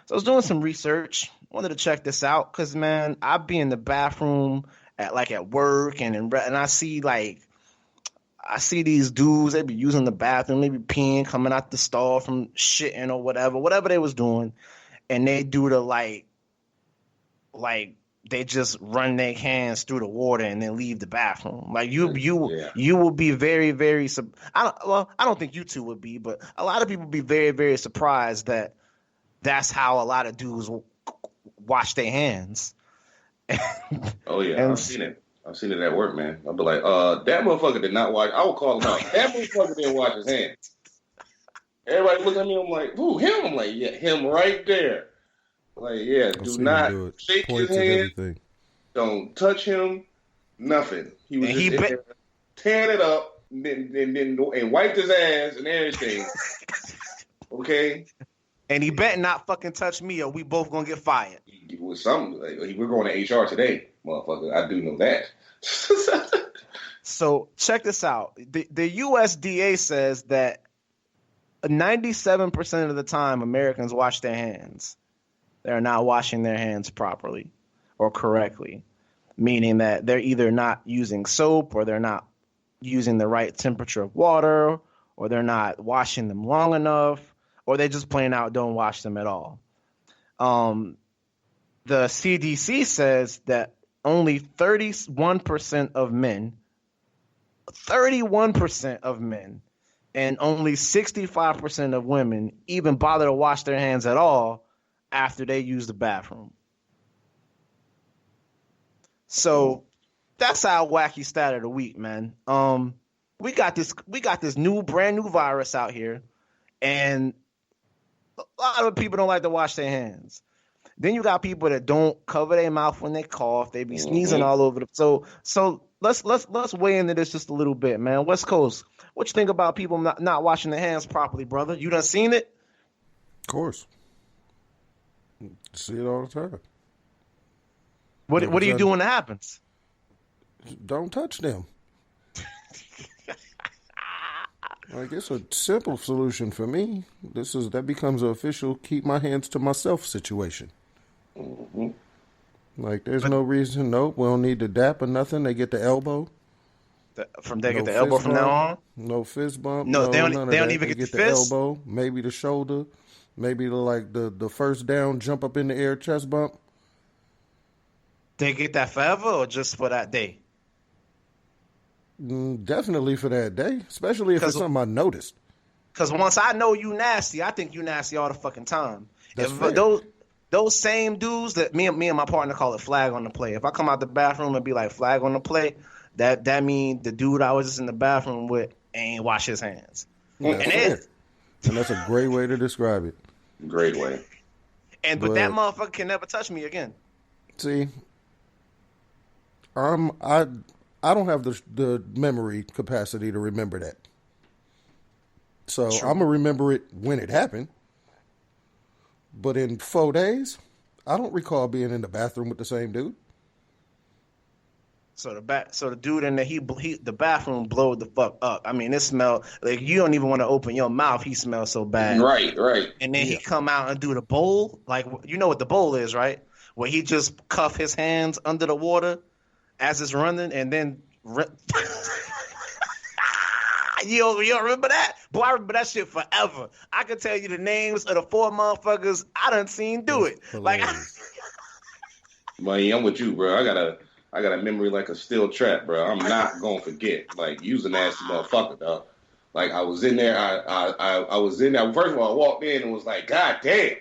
So I was doing some research. Wanted to check this out because, man, I be in the bathroom at work and I see these dudes. They be using the bathroom, they be peeing, coming out the stall from shitting or whatever they was doing, and they do the like they just run their hands through the water and then leave the bathroom. Like you will be very, very. I don't think you two would be, but a lot of people be very, very surprised that that's how a lot of dudes wash their hands. Oh yeah, I've seen it. I've seen it at work, man. I'll be like, that motherfucker did not wash. I will call him out. That motherfucker didn't wash his hands. Everybody look at me. I'm like, who? Him? I'm like, yeah, him right there. Like, yeah, do not shake his hand. Don't touch him. Nothing. He was just tearing it up, and wiped his ass and everything. Okay. And he better not fucking touch me, or we both gonna get fired. With something, we're going to HR today, motherfucker. I do know that. So check this out. The USDA says that 97% of the time Americans wash their hands. They're not washing their hands properly or correctly, meaning that they're either not using soap or they're not using the right temperature of water or they're not washing them long enough or they just plain out don't wash them at all. The CDC says that only 31% of men, and only 65% of women even bother to wash their hands at all after they use the bathroom. So that's our wacky stat of the week, man. We got this brand new virus out here, and a lot of people don't like to wash their hands. Then you got people that don't cover their mouth when they cough. They be sneezing all over the. So let's weigh into this just a little bit, man. West Coast, what you think about people not washing their hands properly, brother? You done seen it? Of course. See it all the time. What do you do when it happens? Don't touch them. Like, it's a simple solution for me. That becomes an official keep my hands to myself situation. Mm-hmm. Like, there's no reason. Nope, we don't need the dap or nothing. They get the elbow. Get the elbow from now on? No fist bump. No, they don't even get the fist? Elbow, maybe the shoulder, maybe the first down, jump up in the air, chest bump. They get that forever or just for that day? Definitely for that day, especially if it's something I noticed. Because once I know you nasty, I think you nasty all the fucking time. That's Those same dudes that me and my partner call it flag on the play. If I come out the bathroom and be like flag on the play, that mean the dude I was just in the bathroom with ain't wash his hands. And that's a great way to describe it. Great way. But that motherfucker can never touch me again. See, I don't have the memory capacity to remember that. So I'm going to remember it when it happened. But in 4 days, I don't recall being in the bathroom with the same dude. So the dude in there, the bathroom blowed the fuck up. I mean, it smelled like you don't even want to open your mouth. He smells so bad. Right. And then he come out and do the bowl. Like, you know what the bowl is, right? Where he just cuff his hands under the water as it's running, and then you don't remember that? Boy, I remember that shit forever. I can tell you the names of the 4 motherfuckers I done seen do it. Like, man, I'm with you, bro. I got a memory like a steel trap, bro. I'm not gonna forget. Like, you's a nasty motherfucker, dog. Like, I was in there. I was in there. First of all, I walked in and was like, God damn.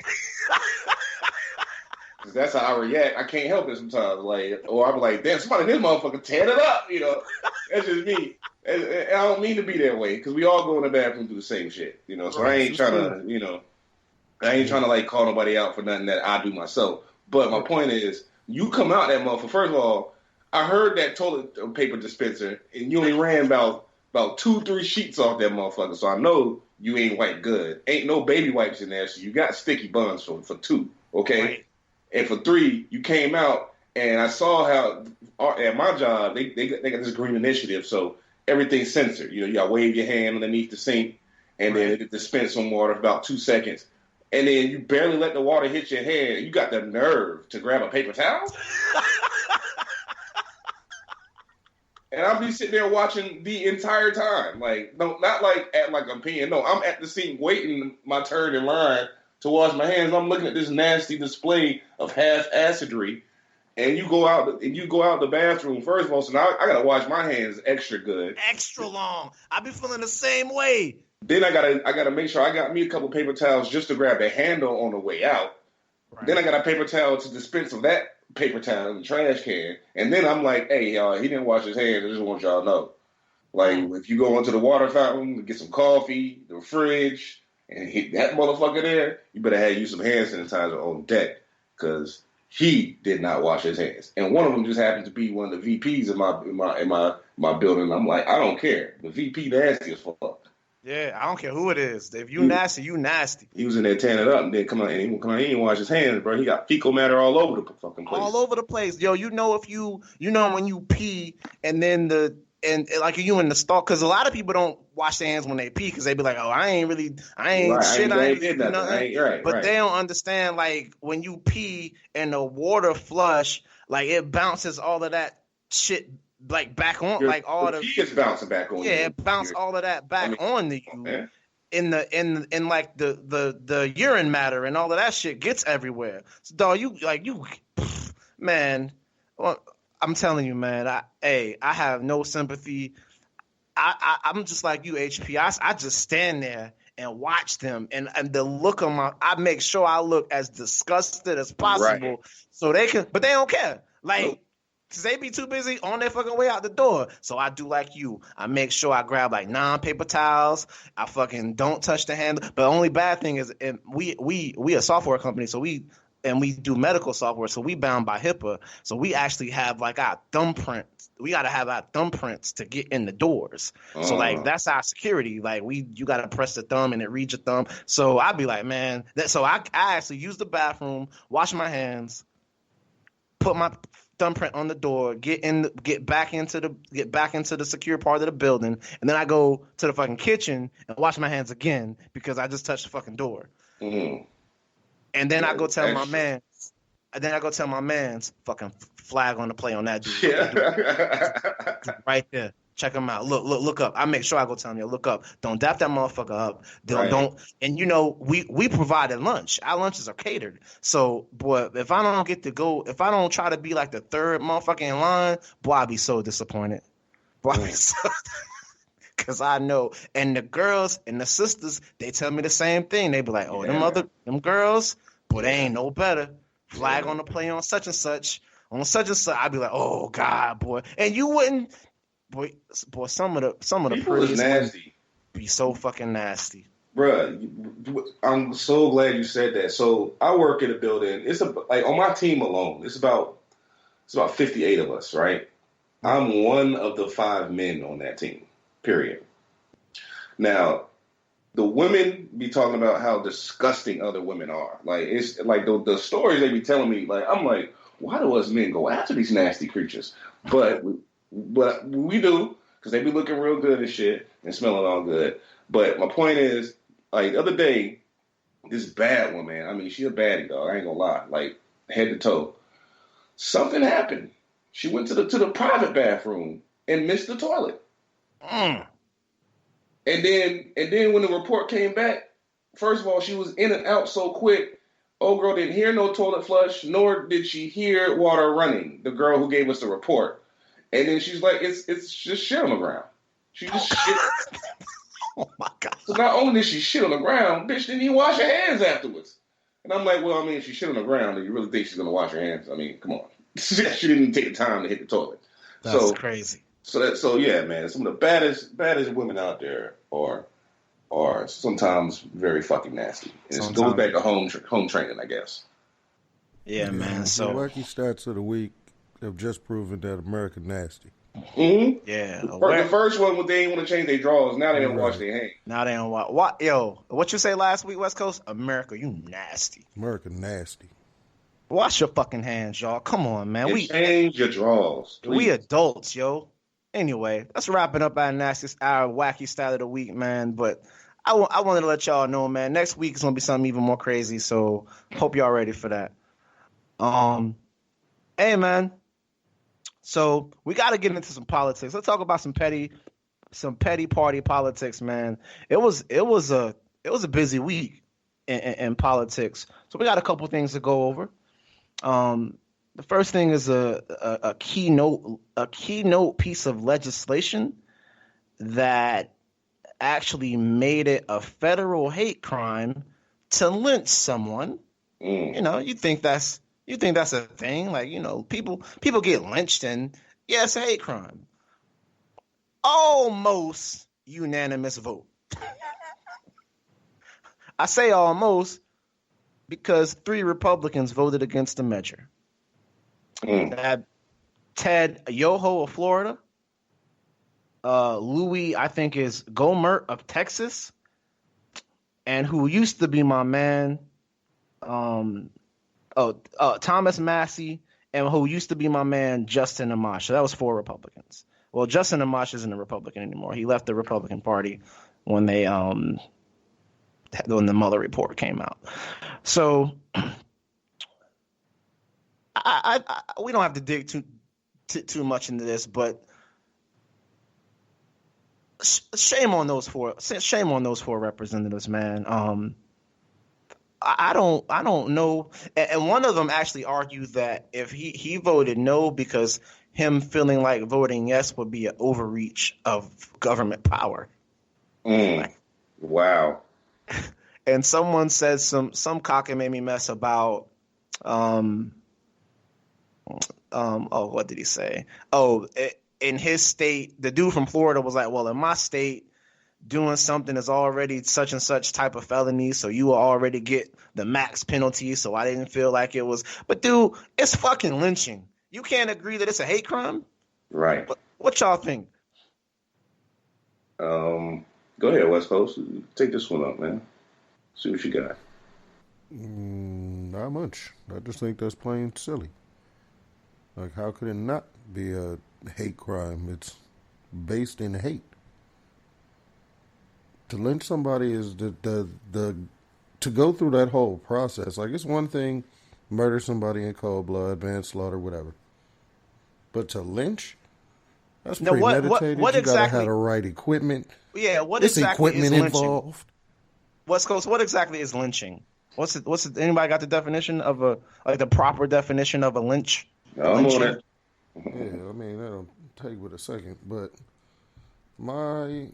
Cause that's how I react. I can't help it sometimes. Like, or I'm like, damn, somebody in this motherfucker tearing it up. You know, that's just me. And I don't mean to be that way because we all go in the bathroom and do the same shit. You know, so I ain't trying to, like call nobody out for nothing that I do myself. But my point is, you come out that motherfucker. First of all, I heard that toilet paper dispenser, and you only ran about 2-3 sheets off that motherfucker. So I know you ain't wipe good. Ain't no baby wipes in there, so you got sticky buns for 2, okay? Right. And for 3, you came out, and I saw how at my job they got this green initiative, so everything's censored. You know, you got to wave your hand underneath the sink, and then it dispense some water for about 2 seconds. And then you barely let the water hit your hand. You got the nerve to grab a paper towel? And I'll be sitting there watching the entire time. Like, no, not like at like I'm peeing. No, I'm at the sink waiting my turn in line to wash my hands. I'm looking at this nasty display of half-acidry. And you go out the bathroom, first of all, so now I got to wash my hands extra good. Extra long. I be feeling the same way. Then I gotta make sure I got me a couple paper towels just to grab the handle on the way out. Right. Then I got a paper towel to dispense of that paper towel in the trash can. And then I'm like, hey, y'all, he didn't wash his hands. I just want y'all to know. Like, if you go into the water fountain, get some coffee, the fridge, and hit that motherfucker there, you better have you some hand sanitizer on deck, because he did not wash his hands. And one of them just happened to be one of the VPs in my building. I'm like, I don't care. The VP nasty as fuck. Yeah, I don't care who it is. If you nasty, you nasty. He was in there tearing it up, and then he didn't wash his hands, bro. He got fecal matter all over the fucking place. All over the place, yo. You know when you pee, and then like you in the stall, because a lot of people don't wash their hands when they pee, because they be like, oh, I ain't did nothing. Right, but they don't understand, like, when you pee and the water flush, like, it bounces all of that shit like back on, like all the pee is bouncing back on. Yeah, it bounced all of that back on you. Man. In like the urine matter and all of that shit gets everywhere. So, dog, man. Well, I'm telling you, man. I have no sympathy. I'm just like you, HP. I just stand there and watch them, and the look on I make sure I look as disgusted as possible, so they can, but they don't care, like. Cause they be too busy on their fucking way out the door. So I do like you. I make sure I grab like non-paper towels. I fucking don't touch the handle. But the only bad thing is, we a software company, so we do medical software, so we bound by HIPAA. So we actually have like our thumbprints. We gotta have our thumbprints to get in the doors. So like that's our security. Like you gotta press the thumb and it reads your thumb. So I'd be like, man. So I actually use the bathroom, wash my hands, put my thumbprint on the door, get back into the secure part of the building, and then I go to the fucking kitchen and wash my hands again because I just touched the fucking door. Mm. And then I go tell my man. And then I go tell my man's fucking flag on the play on that dude. Yeah. Right there. Check him out. Look up. I make sure I go tell him, look up. Don't dap that motherfucker up. Don't. And we provided lunch. Our lunches are catered. So, boy, if I don't get to go, if I don't try to be like the third motherfucker in line, boy, I'll be so disappointed. Because I know. And the girls and the sisters, they tell me the same thing. They be like, oh, them girls, boy, they ain't no better. Flag on the play on such and such. On such and such. I'd be like, oh, God, boy. And you wouldn't. Boy, some of the prettiest nasty be so fucking nasty, bruh. I'm so glad you said that. So I work in a building. It's like on my team alone. It's about 58 of us, right? I'm one of the 5 men on that team. Period. Now, the women be talking about how disgusting other women are. Like it's like the stories they be telling me. Like I'm like, why do us men go after these nasty creatures? But we do, because they be looking real good and shit and smelling all good. But my point is, like, the other day, this bad woman, I mean, she a baddie, dog. I ain't gonna lie. Like, head to toe. Something happened. She went to the private bathroom and missed the toilet. Mm. And then when the report came back, first of all, she was in and out so quick. Old girl didn't hear no toilet flush, nor did she hear water running, the girl who gave us the report. And then she's like, it's just shit on the ground. She just shit. Oh, my God. So not only did she shit on the ground, bitch didn't even wash her hands afterwards. And I'm like, well, I mean, if she shit on the ground, do you really think she's going to wash her hands? I mean, come on. She didn't take the time to hit the toilet. That's crazy. So yeah, man, some of the baddest women out there are sometimes very fucking nasty. And it goes back to home training, I guess. Yeah, man. So the wacky stats of the week have just proven that America nasty. Mm-hmm. Yeah. The first one, they didn't want to change their drawers. Now they don't wash their hands. Now they don't wash. What? Yo, what you say last week, West Coast? America, you nasty. America nasty. Wash your fucking hands, y'all. Come on, man. We change your drawers. Please. We adults, yo. Anyway, let's wrap it up our wacky stat of the week, man. But I wanted to let y'all know, man. Next week is gonna be something even more crazy. So hope y'all ready for that. Hey, man. So we got to get into some politics. Let's talk about some petty party politics, man. It was a busy week in politics. So we got a couple things to go over. The first thing is a keynote piece of legislation that actually made it a federal hate crime to lynch someone. You know, you think that's a thing? Like, you know, people get lynched, and yeah, it's a hate crime. Almost unanimous vote. I say almost because 3 Republicans voted against the measure. That Ted Yoho of Florida, Louis, I think, is Gohmert of Texas, and who used to be my man, Thomas Massey, and who used to be my man, Justin Amash. So that was 4 Republicans. Well, Justin Amash isn't a Republican anymore. He left the Republican Party when the Mueller report came out. So we don't have to dig too much into this, but shame on those 4 representatives, man. I don't know, and one of them actually argued that if he voted no because him feeling like voting yes would be an overreach of government power. Wow. And someone said some cockamamie mess about what did he say? In his state, the dude from Florida was like, well, in my state, doing something is already such and such type of felony, so you will already get the max penalty, so I didn't feel like it was. But dude, it's fucking lynching. You can't agree that it's a hate crime? Right. What y'all think? Go ahead, West Coast. Take this one up, man. See what you got. Not much. I just think that's plain silly. Like, how could it not be a hate crime? It's based in hate. To lynch somebody is to go through that whole process. Like, it's one thing, murder somebody in cold blood, manslaughter, whatever. But to lynch, that's premeditated. What you exactly? Gotta have the right equipment. Yeah, what it's exactly equipment is lynching? Involved. West Coast, what exactly is lynching? Anybody got the definition of the proper definition of a lynch? I'm on it. Yeah, I mean, that'll take with a second, but my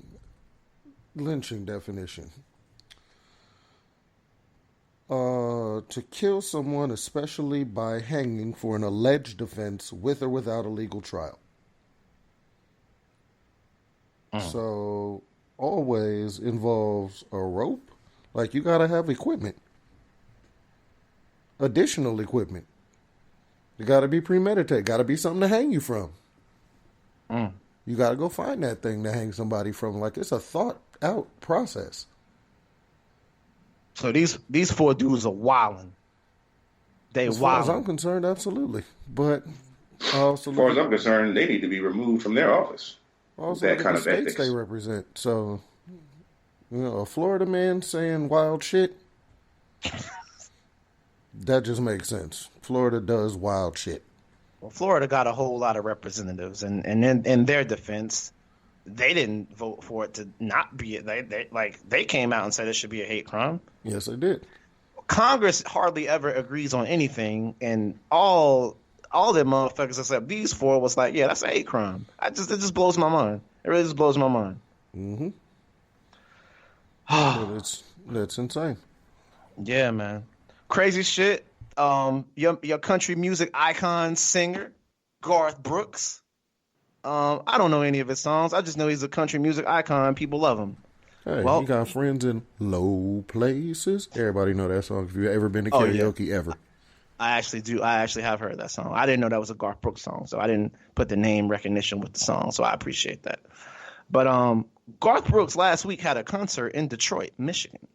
lynching definition. To kill someone, especially by hanging for an alleged offense with or without a legal trial. So, always involves a rope. Like, you gotta have equipment. Additional equipment. You gotta be premeditated. Gotta be something to hang you from. You gotta go find that thing to hang somebody from. Like, it's a thought out process. So these 4 dudes are wilding. As far as I'm concerned, absolutely. But also, as far as I'm concerned, they need to be removed from their office. Also, that kind of states they represent. So, you know, a Florida man saying wild shit, that just makes sense. Florida does wild shit. Well, Florida got a whole lot of representatives, and in their defense, they didn't vote for it to not be it. They came out and said it should be a hate crime. Yes, they did. Congress hardly ever agrees on anything, and all them motherfuckers except these 4 was like, yeah, that's a hate crime. It just blows my mind. It really just blows my mind. That's insane. Yeah, man. Crazy shit. Your country music icon singer, Garth Brooks. I don't know any of his songs. I just know he's a country music icon. People love him. Hey, he got friends in low places. Everybody know that song if you've ever been to karaoke ever. I actually have heard that song. I didn't know that was a Garth Brooks song, so I didn't put the name recognition with the song, so I appreciate that. But Garth Brooks last week had a concert in Detroit, Michigan,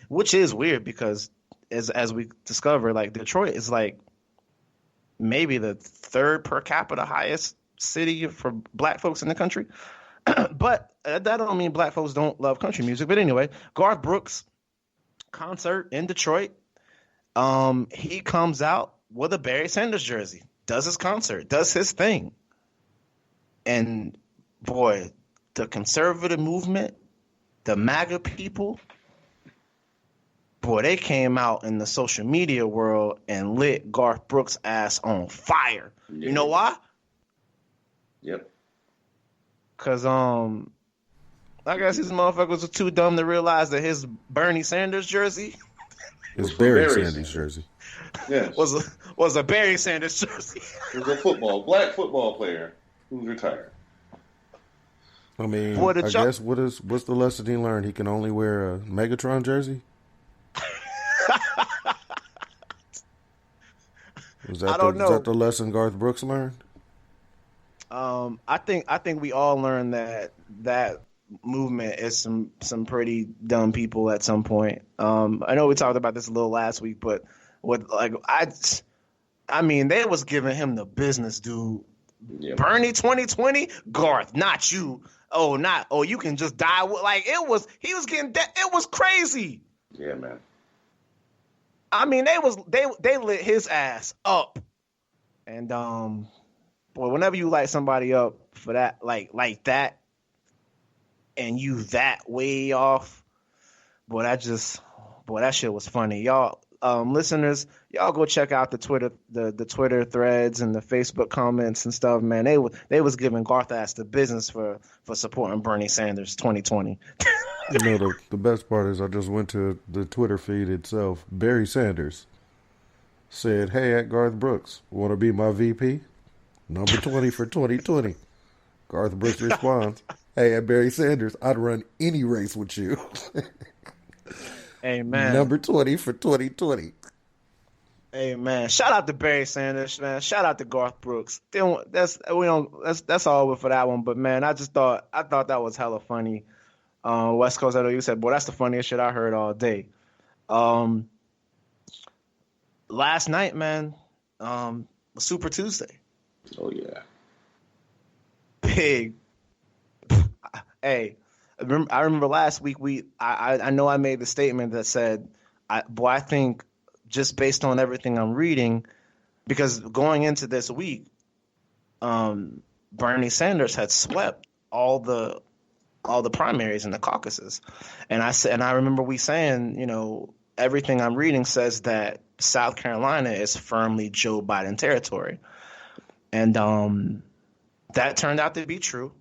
which is weird because as we discovered, like Detroit is like maybe the third per capita highest city for black folks in the country. But that don't mean black folks don't love country music. But anyway, Garth Brooks concert in Detroit. He comes out with a Barry Sanders jersey, does his concert, does his thing. And boy, the conservative movement, the MAGA people, boy, they came out in the social media world and lit Garth Brooks' ass on fire. Yeah. You know why? Yep. Because I guess these motherfuckers are too dumb to realize that his Bernie Sanders jersey, his Barry Sanders jersey, yes, was a Barry Sanders jersey. He was a black football player who's retired. I mean, I guess what's the lesson he learned? He can only wear a Megatron jersey. Is that the lesson Garth Brooks learned? I think we all learned that movement is some pretty dumb people at some point. I know we talked about this a little last week, but I mean, they was giving him the business, dude. Yeah. Bernie 2020, Garth, not you. You can just die. He was getting that. It was crazy. Yeah, man. I mean, they lit his ass up, and boy, whenever you light somebody up for that, like that, and you that way off, boy, that shit was funny, y'all. Listeners, y'all go check out the Twitter threads and the Facebook comments and stuff, man. They was giving Garth ass the business for supporting Bernie Sanders 2020. You know, the best part is I just went to the Twitter feed itself. Barry Sanders said, "Hey, at Garth Brooks, want to be my VP? Number 20 for 2020. Garth Brooks responds, "Hey, at Barry Sanders, I'd run any race with you." Amen. Number 20 for 2020. Amen. Shout out to Barry Sanders, man. Shout out to Garth Brooks. That's all for that one. But man, I thought that was hella funny. West Coast, I know you said, boy, that's the funniest shit I heard all day. Last night, man, Super Tuesday. Oh yeah. Big. Hey. I remember last week I know I made the statement that said, I think just based on everything I'm reading, because going into this week, Bernie Sanders had swept all the primaries and the caucuses, and I remember we saying, you know, everything I'm reading says that South Carolina is firmly Joe Biden territory, and that turned out to be true.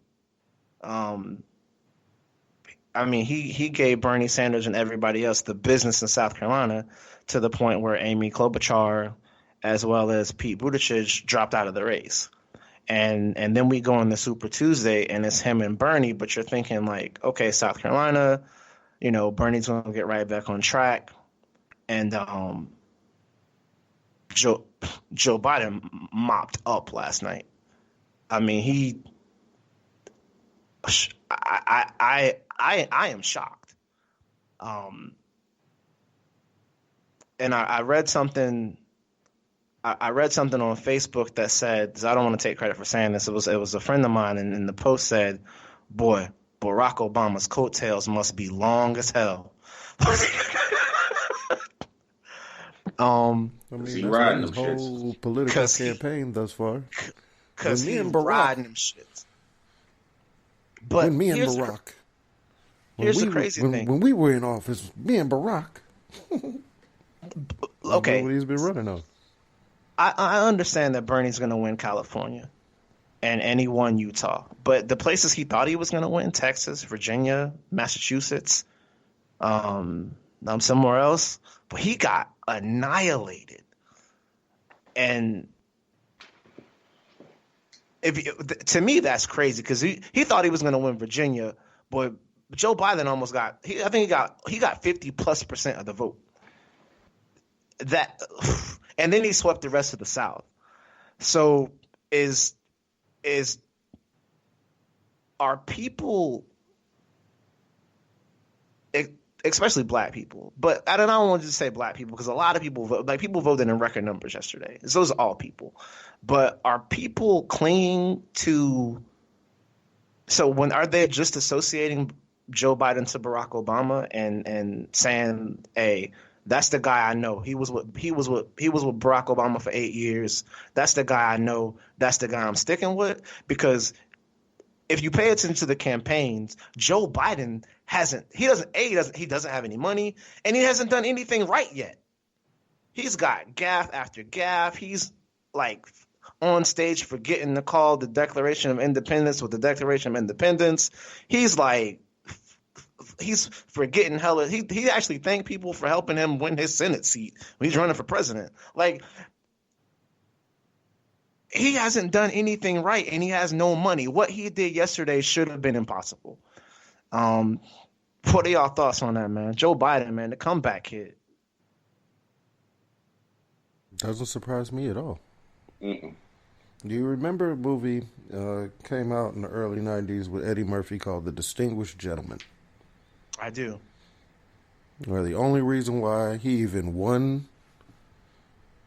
I mean, he gave Bernie Sanders and everybody else the business in South Carolina to the point where Amy Klobuchar, as well as Pete Buttigieg, dropped out of the race. And then we go on the Super Tuesday, and it's him and Bernie, but you're thinking like, okay, South Carolina, you know, Bernie's going to get right back on track. And Joe Biden mopped up last night. I mean, I am shocked. And I read something. I read something on Facebook that said, I don't want to take credit for saying this. It was a friend of mine, and the post said, "Boy, Barack Obama's coattails must be long as hell." I mean, that's riding his whole political campaign thus far. Because he's riding them shits. But me and Barack. Here's the crazy thing. When we were in office, me and Barack. Okay. What he's been running on. I understand that Bernie's going to win California, and he won Utah. But the places he thought he was going to win, Texas, Virginia, Massachusetts, somewhere else, but he got annihilated. And to me, that's crazy because he thought he was going to win Virginia, but Joe Biden almost got. I think he got 50+% of the vote. and then he swept the rest of the South. So are people, especially black people, but I don't want to just say black people because a lot of people people voted in record numbers yesterday. So those are all people. But are people clinging to? So are they just associating Joe Biden to Barack Obama and saying, "Hey, that's the guy I know. He was with Barack Obama for 8 years. That's the guy I know. That's the guy I'm sticking with." Because if you pay attention to the campaigns, Joe Biden he doesn't have any money, and he hasn't done anything right yet. He's got gaffe after gaffe. He's like on stage forgetting to call the Declaration of Independence with the Declaration of Independence. He's forgetting hella. He actually thanked people for helping him win his Senate seat when he's running for president. Like, he hasn't done anything right, and he has no money. What he did yesterday should have been impossible. What are y'all thoughts on that, man? Joe Biden, man, the comeback kid. Doesn't surprise me at all. Mm-mm. Do you remember a movie came out in the early 90s with Eddie Murphy called The Distinguished Gentleman? I do. Where the only reason why he even won,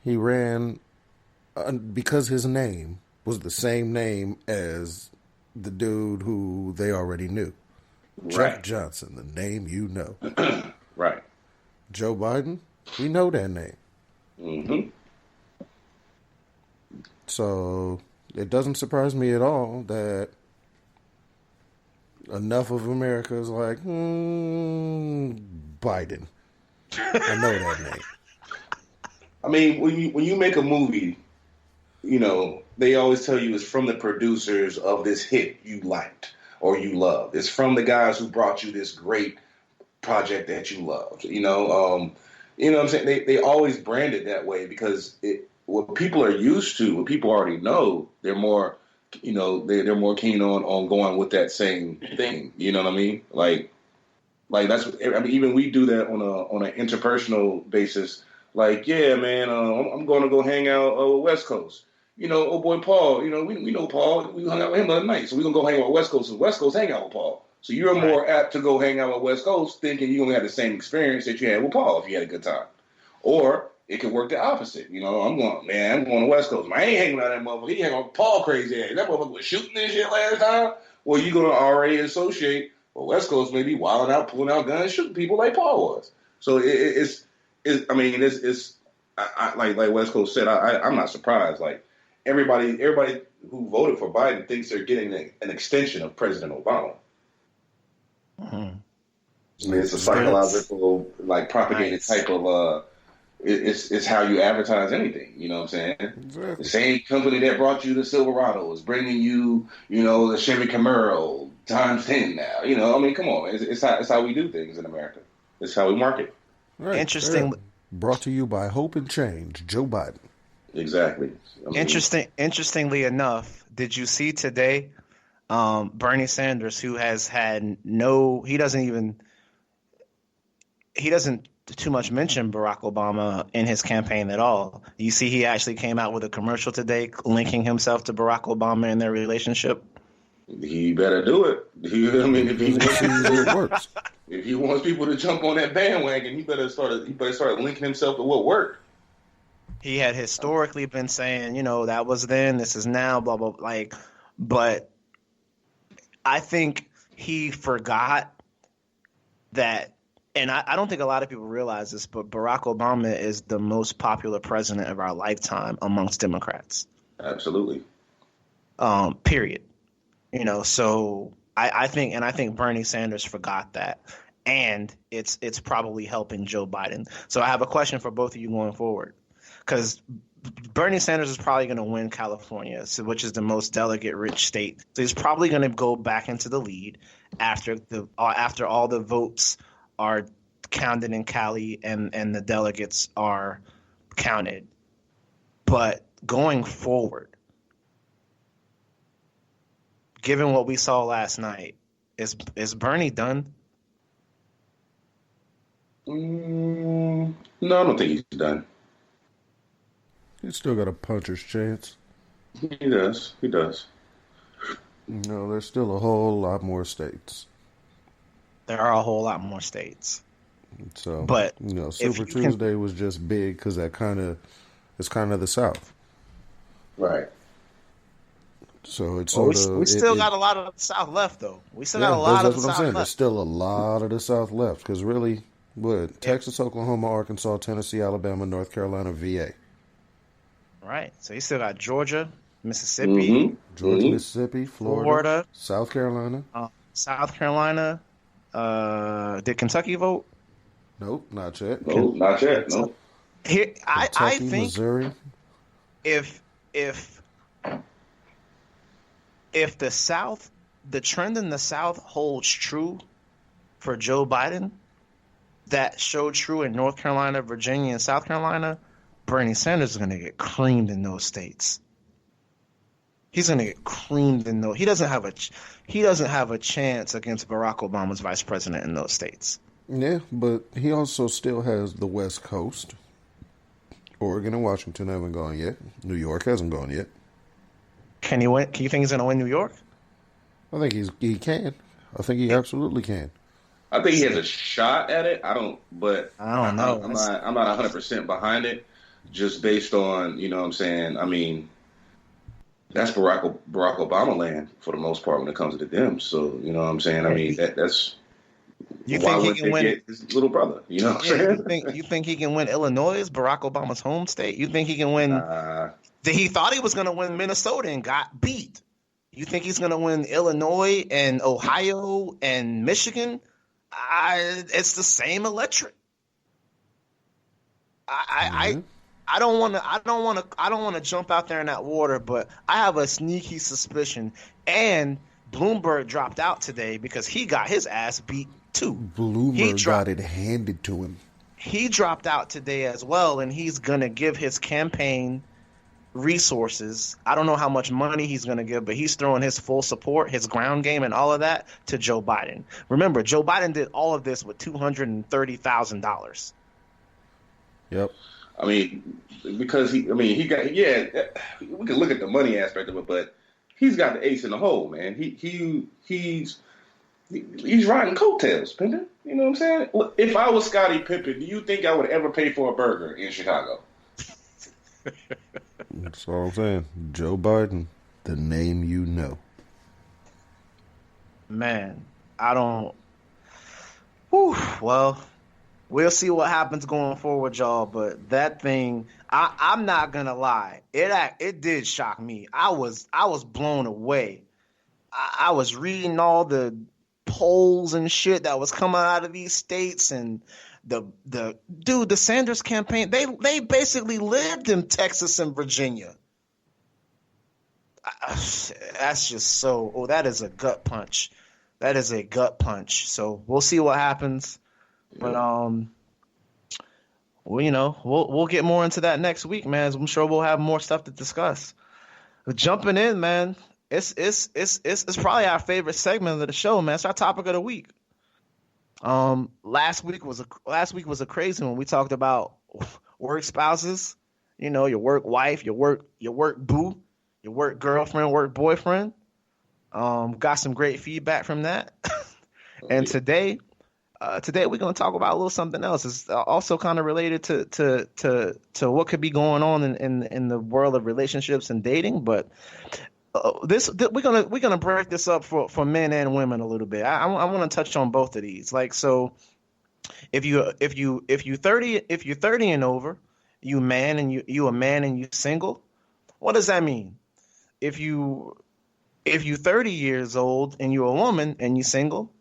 he ran because his name was the same name as the dude who they already knew. Right. Jeff Johnson, the name you know. Right. Joe Biden, we know that name. Mm-hmm. So it doesn't surprise me at all that enough of America is like, Biden. I know that name. I mean, when you make a movie, you know, they always tell you it's from the producers of this hit you liked or you loved. It's from the guys who brought you this great project that you loved. You know what I'm saying? They always brand it that way because what people are used to, what people already know, they're more, you know, they're more keen on going with that same thing. You know what I mean? Like that's what, I mean, even we do that on an interpersonal basis. Like, yeah, man, I'm going to go hang out with West Coast. You know, oh boy, Paul. You know, we know Paul. We hung out with him the other night, so we're gonna go hang out with West Coast. So West Coast hang out with Paul. So you're more apt to go hang out with West Coast, thinking you're gonna have the same experience that you had with Paul if you had a good time. Or it could work the opposite. You know, I'm going to West Coast. I ain't hanging out that motherfucker. He hanging out with Paul crazy ass. That motherfucker was shooting this shit last time. Well, you're gonna already associate. Well, West Coast may be wilding out, pulling out guns, shooting people like Paul was. So it's like West Coast said. I'm not surprised. Like everybody who voted for Biden thinks they're getting an extension of President Obama. Mm-hmm. I mean, it's a psychological, like, propagated type of. It's how you advertise anything. You know what I'm saying? Exactly. The same company that brought you the Silverado is bringing you, you know, the Chevy Camaro times 10 now. You know, I mean, come on, it's how we do things in America. It's how we market. Right. Interesting. Brought to you by Hope and Change, Joe Biden. Exactly. I mean, Interestingly enough, did you see today Bernie Sanders, who has had he doesn't too much mention Barack Obama in his campaign at all. You see, he actually came out with a commercial today linking himself to Barack Obama in their relationship. He better do it. I mean, if he wants people to jump on that bandwagon, he better start linking himself to what worked. He had historically been saying, you know, that was then, this is now, blah, blah, like, but I think he forgot that, and I don't think a lot of people realize this, but Barack Obama is the most popular president of our lifetime amongst Democrats. Absolutely. Period. You know, so I think Bernie Sanders forgot that, and it's probably helping Joe Biden. So I have a question for both of you going forward, because Bernie Sanders is probably going to win California, which is the most delegate-rich state. So he's probably going to go back into the lead after all the votes are counted in Cali and the delegates are counted. But going forward, given what we saw last night, is Bernie done? No, I don't think he's done. He's still got a puncher's chance. He does. He does. No, there's still a whole lot more states. There are a whole lot more states. So, but Super Tuesday was just big because it's kind of the South. Right. So it's we still got a lot of the South left, though. We still got a lot of the South left. That's what I'm saying. There's still a lot of the South left because really, Texas, Oklahoma, Arkansas, Tennessee, Alabama, North Carolina, VA. Right. So you still got Georgia, Mississippi, Mississippi, Florida, South Carolina. Did Kentucky vote? Nope, not yet. Not yet. No. Here, I think Missouri. If the South, the trend in the South holds true for Joe Biden, that showed true in North Carolina, Virginia, and South Carolina, Bernie Sanders is going to get creamed in those states. He's going to get creamed in those. He doesn't have a chance against Barack Obama's vice president in those states. Yeah, but he also still has the West Coast. Oregon and Washington haven't gone yet. New York hasn't gone yet. Can he win? Can you think he's going to win New York? I think he can. I think he absolutely can. I think he has a shot at it. I don't know. I'm not 100% behind it, just based on, you know what I'm saying? I mean, that's Barack Obama land for the most part when it comes to the Dems. So, you know what I'm saying? I mean, that's why would they get his little brother? You know what I'm saying? You think he can win Illinois, Barack Obama's home state? You think he can win? He thought he was going to win Minnesota and got beat. You think he's going to win Illinois and Ohio and Michigan? It's the same electorate. I don't want to jump out there in that water, but I have a sneaky suspicion. And Bloomberg dropped out today because he got his ass beat too. Bloomberg got it handed to him. He dropped out today as well, and he's gonna give his campaign resources. I don't know how much money he's going to give, but he's throwing his full support, his ground game, and all of that to Joe Biden. Remember, Joe Biden did all of this with $230,000. Yep. I mean, because he got, we can look at the money aspect of it, but he's got the ace in the hole, man. He's riding coattails, Pimpin'. You know what I'm saying? If I was Scottie Pippen, do you think I would ever pay for a burger in Chicago? That's all I'm saying. Joe Biden, the name you know. Man, I don't. Whew, well, we'll see what happens going forward, y'all. But that thing, I'm not gonna lie. It did shock me. I was blown away. I was reading all the polls and shit that was coming out of these states, and the Sanders campaign, they basically lived in Texas and Virginia. That's just so. Oh, that is a gut punch. That is a gut punch. So we'll see what happens. But we'll get more into that next week, man. I'm sure we'll have more stuff to discuss. But jumping in, man, it's probably our favorite segment of the show, man. It's our topic of the week. Last week was a crazy one. We talked about work spouses, your work wife, your work boo, your work girlfriend, work boyfriend. Got some great feedback from that. And today we're going to talk about a little something else. It's also kind of related to what could be going on in the world of relationships and dating, but we're gonna break this up for men and women a little bit. I want to touch on both of these. Like, so if you 30 and over, you a man and you single, what does that mean? If you 30 years old and you're a woman and you single,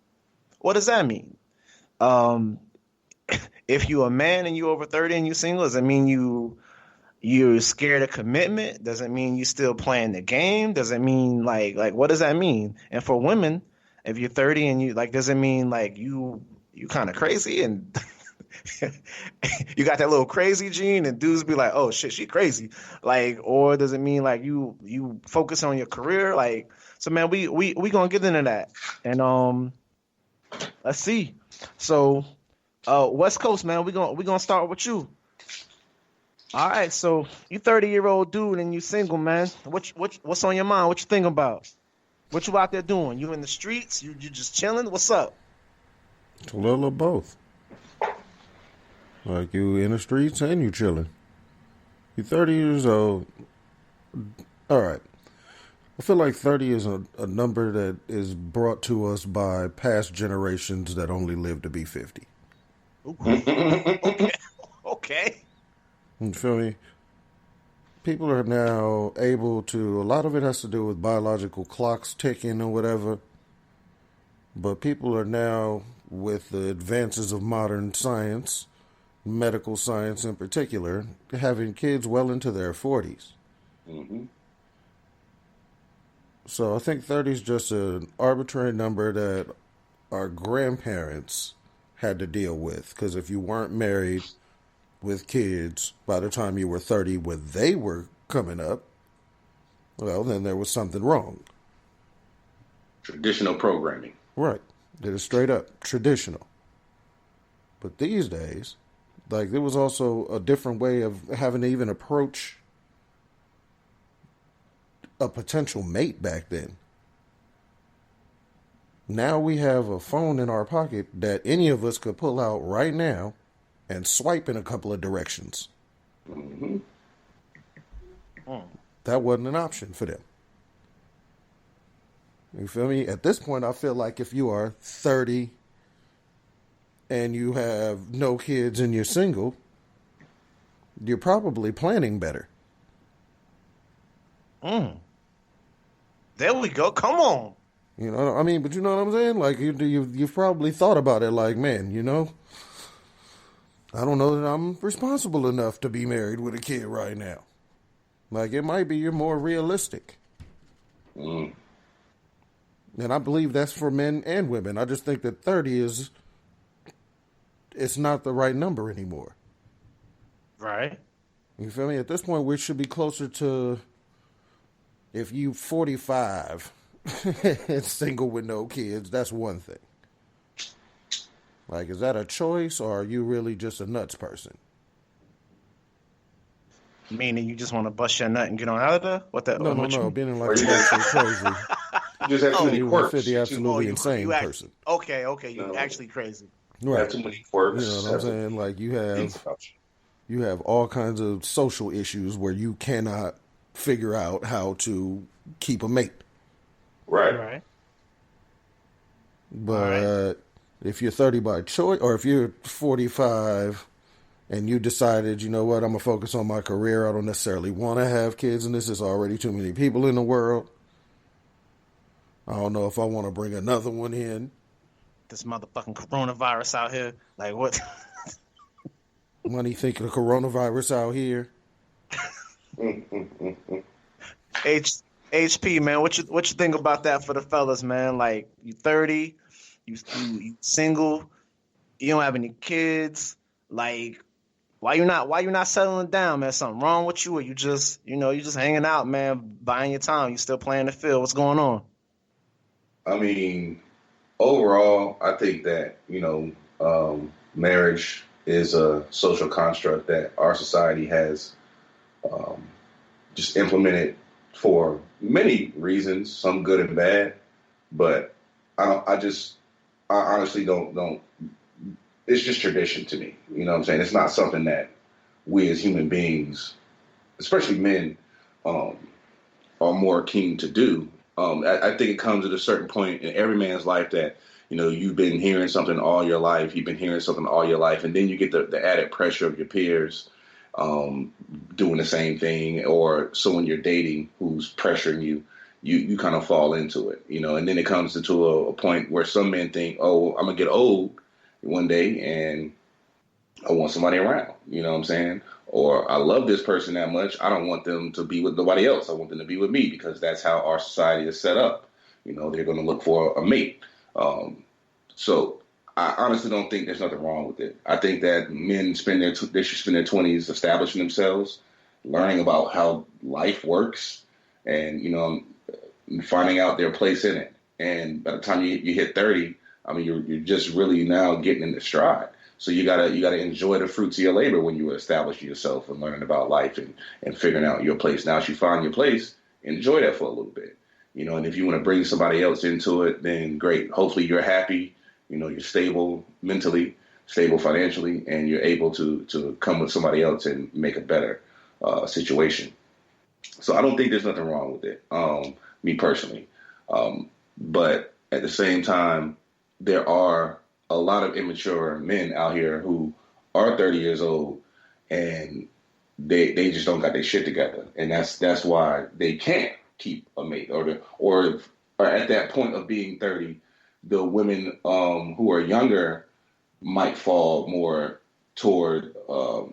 what does that mean? If you a man and you over 30 and you single, does it mean you're scared of commitment? Does it mean you still playing the game? Does it mean like what does that mean? And for women, if you're 30 and you does it mean like you kind of crazy and you got that little crazy gene and dudes be like, oh shit, she crazy, like, or does it mean like you focus on your career? Like, so man, we gonna get into that, and let's see. So West Coast, man, we gonna start with you. All right, so you 30-year-old dude and you single, man. What's on your mind? What you thinking about? What you out there doing? You in the streets? You just chilling? What's up? It's a little of both. Like you in the streets and you chilling. You 30 years old. All right. I feel like 30 is a number that is brought to us by past generations that only live to be 50. Okay. You feel me? People are now able to, a lot of it has to do with biological clocks ticking or whatever. But people are now, with the advances of modern science, medical science in particular, having kids well into their 40s. Mm-hmm. So I think 30 is just an arbitrary number that our grandparents had to deal with. Because if you weren't married with kids by the time you were 30 when they were coming up, well, then there was something wrong. Traditional programming. Right. It is straight up traditional. But these days, like, there was also a different way of having to even approach a potential mate back then. Now we have a phone in our pocket that any of us could pull out right now and swipe in a couple of directions. Mm-hmm. That wasn't an option for them. You feel me? At this point, I feel like if you are 30 and you have no kids and you're single, you're probably planning better. There we go. Come on. You know, I mean, but you know what I'm saying? Like, you've probably thought about it like, man, you know, I don't know that I'm responsible enough to be married with a kid right now. Like, it might be you're more realistic. And I believe that's for men and women. I just think that 30 is, it's not the right number anymore. Right. You feel me? At this point, we should be closer to, if you 45 and single with no kids, that's one thing. Like, is that a choice, or are you really just a nuts person? Meaning you just want to bust your nut and get on out of there? What that? No. Being like actually crazy. You just have too many quirks. The absolutely insane person. Okay. You're actually crazy. You have too many quirks. You know what I'm saying? Like, you have all kinds of social issues where you cannot figure out how to keep a mate. Right. But if you're 30 by choice, or if you're 45 and you decided, you know what, I'm going to focus on my career, I don't necessarily want to have kids, and this is already too many people in the world. I don't know if I want to bring another one in. This motherfucking coronavirus out here. Like, what? Money thinking of coronavirus out here. HP, man, what you think about that for the fellas, man? Like, you 30, you single, you don't have any kids. Like, why you not settling down, man? Something wrong with you, or you just hanging out, man, buying your time? You still playing the field? What's going on? I mean, overall, I think that, marriage is a social construct that our society has just implemented for many reasons, some good and bad. But I honestly don't. It's just tradition to me. You know what I'm saying? It's not something that we as human beings, especially men, are more keen to do. I think it comes at a certain point in every man's life that, you've been hearing something all your life. You've been hearing something all your life. And then you get the added pressure of your peers doing the same thing, or someone you're dating who's pressuring you. You kind of fall into it, and then it comes to a point where some men think, oh, I'm going to get old one day and I want somebody around, you know what I'm saying? Or I love this person that much, I don't want them to be with nobody else. I want them to be with me, because that's how our society is set up. They're going to look for a mate. So I honestly don't think there's nothing wrong with it. I think that men they should spend their 20s establishing themselves, learning about how life works, and, finding out their place in it. And by the time you hit 30, I mean, you're just really now getting into stride. So you gotta enjoy the fruits of your labor when you establish yourself and learning about life and figuring out your place. Now, if you find your place, enjoy that for a little bit. And if you want to bring somebody else into it, then great. Hopefully you're happy, you're stable mentally, stable financially, and you're able to come with somebody else and make a better situation. So I don't think there's nothing wrong with it, me personally. But at the same time, there are a lot of immature men out here who are 30 years old and they just don't got their shit together. And that's why they can't keep a mate or at that point of being 30, the women who are younger might fall more toward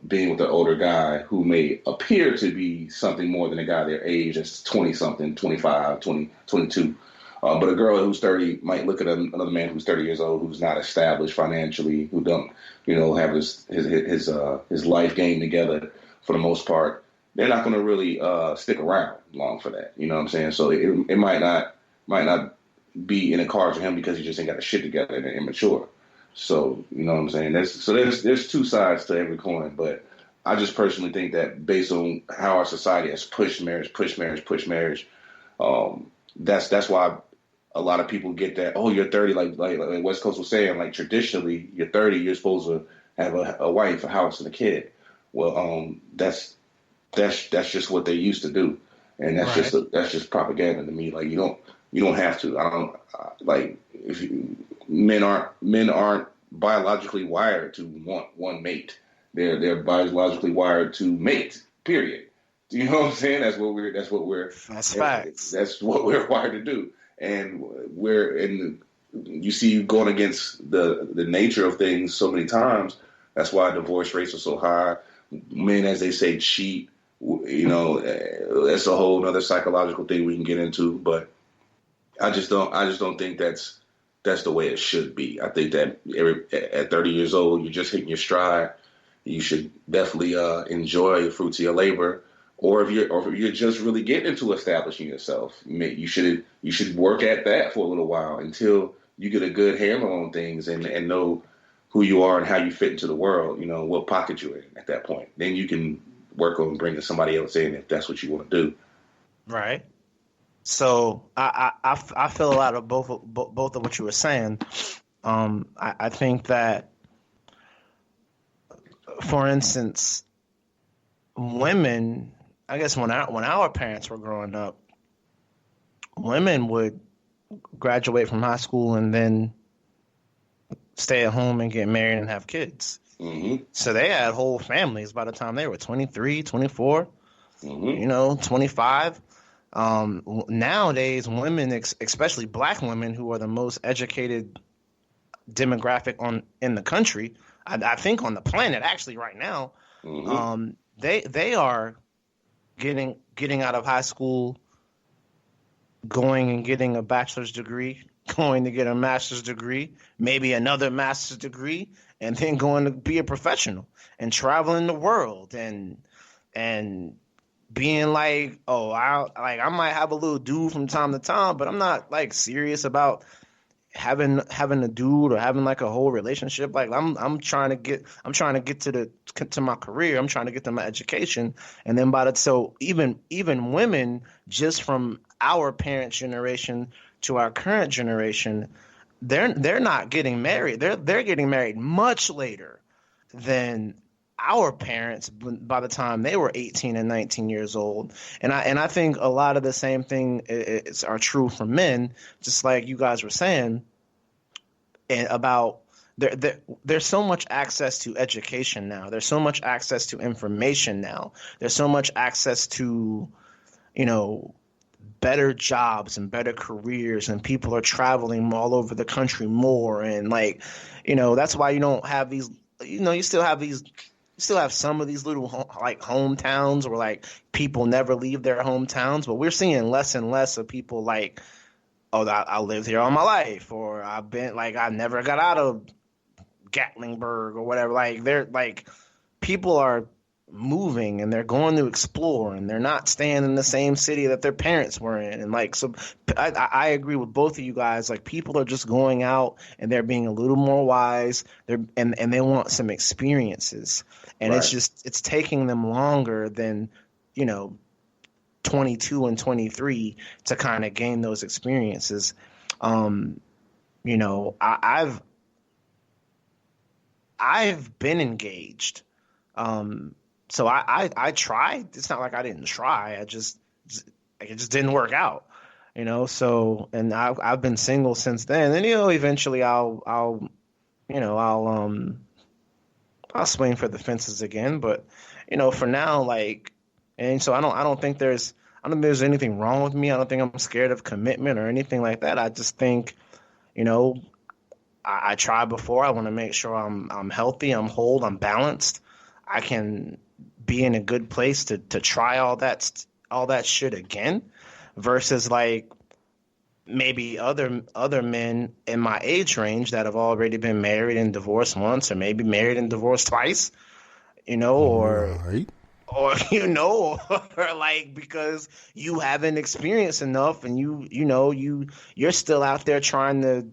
being with an older guy who may appear to be something more than a guy their age, that's 20-something, 25, 20, 22. But a girl who's 30 might look at another man who's 30 years old, who's not established financially, who don't, have his life game together for the most part. They're not going to really stick around long for that. You know what I'm saying? So it might not be in the cards for him because he just ain't got his shit together and they're immature. So you know what I'm saying? There's two sides to every coin, but I just personally think that based on how our society has pushed marriage, that's why a lot of people get that. Oh, you're 30, like West Coast was saying. Like traditionally, you're 30, you're supposed to have a wife, a house, and a kid. Well, that's just what they used to do, and that's just propaganda to me. Like you don't have to. I don't like if men aren't biologically wired to want one mate. They're biologically wired to mate. Period. Do you know what I'm saying? That's facts. That's what we're wired to do, and you see going against the nature of things so many times. That's why divorce rates are so high. Men, as they say, cheat. That's a whole other psychological thing we can get into. But I just don't think that's the way it should be. I think that at 30 years old, you're just hitting your stride. You should definitely enjoy the fruits of your labor. Or if you're just really getting into establishing yourself, you should work at that for a little while until you get a good handle on things and know who you are and how you fit into the world. What pocket you're in at that point. Then you can work on bringing somebody else in if that's what you want to do. Right. So I feel a lot of both of what you were saying. I think that, for instance, women, I guess when our parents were growing up, women would graduate from high school and then stay at home and get married and have kids. Mm-hmm. So they had whole families by the time they were 23, 24, 25. Nowadays, women, especially black women, who are the most educated demographic in the country, I think on the planet actually right now, mm-hmm. They are getting out of high school, going and getting a bachelor's degree, going to get a master's degree, maybe another master's degree, and then going to be a professional and traveling the world and being like, oh, I might have a little dude from time to time, but I'm not like serious about having a dude or having like a whole relationship. Like I'm trying to get to my career. I'm trying to get to my education, and then so even women, just from our parents' generation to our current generation, they're not getting married. They're getting married much later than our parents by the time they were 18 and 19 years old. And I think a lot of the same thing are true for men, just like you guys were saying, and about there's so much access to education now. There's so much access to information now. There's so much access to, better jobs and better careers, and people are traveling all over the country more. And that's why you don't have these, you still have some of these little hometowns where like people never leave their hometowns, but we're seeing less and less of people like, oh, I lived here all my life, or I've been I never got out of Gatlinburg or whatever. Like they're like people are moving and they're going to explore and they're not staying in the same city that their parents were in. And like, so I agree with both of you guys. Like, people are just going out and they're being a little more wise. And they want some experiences, and Right. it's taking them longer than, 22 and 23 to kind of gain those experiences. I've been engaged. So I tried. It's not like I didn't try. It just didn't work out, So, and I've been single since then. And eventually I'll swing for the fences again. But for now, like, and so I don't think there's anything wrong with me. I don't think I'm scared of commitment or anything like that. I just think, I tried before. I want to make sure I'm healthy, I'm whole, I'm balanced. I can be in a good place to try all that shit again, versus like maybe other men in my age range that have already been married and divorced once, or maybe married and divorced twice, or right. or or like, because you haven't experienced enough, and you're still out there trying to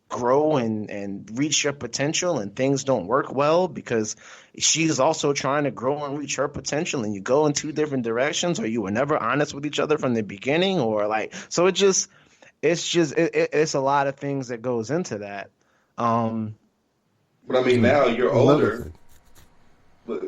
grow and reach your potential, and things don't work well because she's also trying to grow and reach her potential, and you go in two different directions, or you were never honest with each other from the beginning, or like, so it's a lot of things that goes into that. But I mean, now you're older.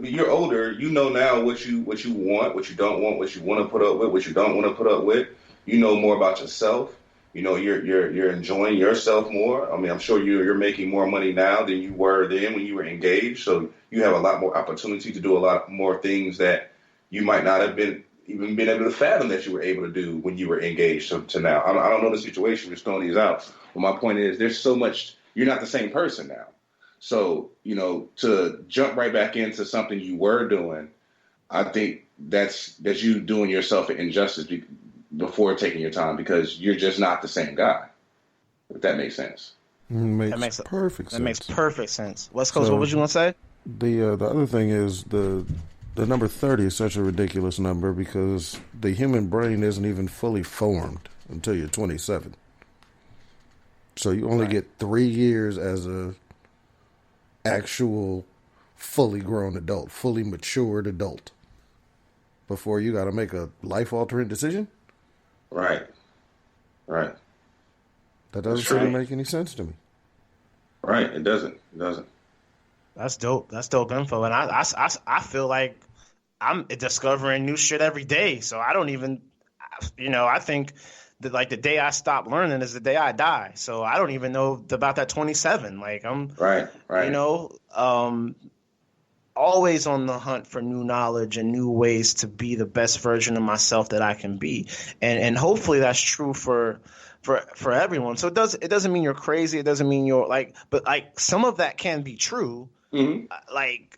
You're older. You know now what you want, what you don't want, what you want to put up with, what you don't want to put up with. You know more about yourself. You're enjoying yourself more. I mean, I'm sure you're making more money now than you were then when you were engaged. So you have a lot more opportunity to do a lot more things that you might not have been able to fathom that you were able to do when you were engaged to now. I don't know the situation. Just throwing these out. But my point is, there's so much. You're not the same person now. So, to jump right back into something you were doing, I think that's you doing yourself an injustice before taking your time, because you're just not the same guy. If that makes sense. That makes perfect sense. That makes perfect sense. West Coast, what was you going to say? The other thing is the number 30 is such a ridiculous number because the human brain isn't even fully formed until you're 27. So you only get 3 years as a actual fully grown adult, fully matured adult, before you got to make a life-altering decision. Right. That doesn't seem to make any sense to me. Right, it doesn't. That's dope. That's dope info, and I feel like I'm discovering new shit every day. So I don't even, I think that like the day I stop learning is the day I die. So I don't even know about that 27. Like I'm right. Always on the hunt for new knowledge and new ways to be the best version of myself that I can be. And hopefully that's true for everyone. So it doesn't mean you're crazy. It doesn't mean you're like, but like some of that can be true. Mm-hmm. Like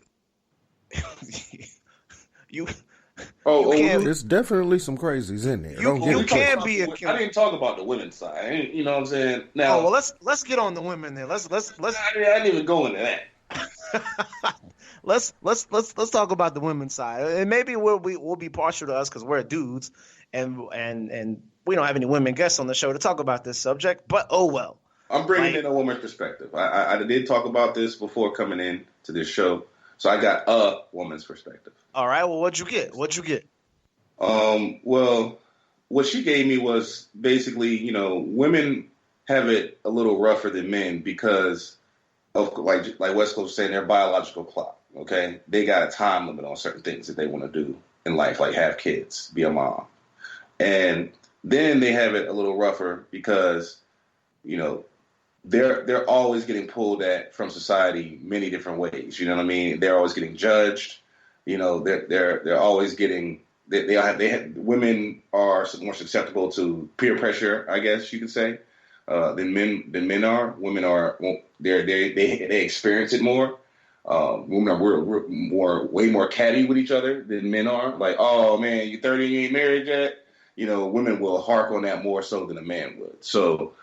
there's definitely some crazies in there. I didn't talk about the women's side. You know what I'm saying? Now, let's get on the women there. Let's. I didn't even go into that. Let's talk about the women's side, and maybe we'll be partial to us because we're dudes, and we don't have any women guests on the show to talk about this subject. But oh well. I'm bringing in a woman's perspective. I did talk about this before coming in to this show, so I got a woman's perspective. All right. Well, what'd you get? Well, what she gave me was basically, women have it a little rougher than men because of like West Coast was saying, their biological clock. Okay, they got a time limit on certain things that they want to do in life, like have kids, be a mom, and then they have it a little rougher because, they're always getting pulled at from society many different ways. You know what I mean? They're always getting judged. They're always getting. Women are more susceptible to peer pressure, I guess you could say, than men are. Women are they experience it more. Women are way more catty with each other than men are. Like, oh man, you're 30 and you ain't married yet. Women will harp on that more so than a man would. So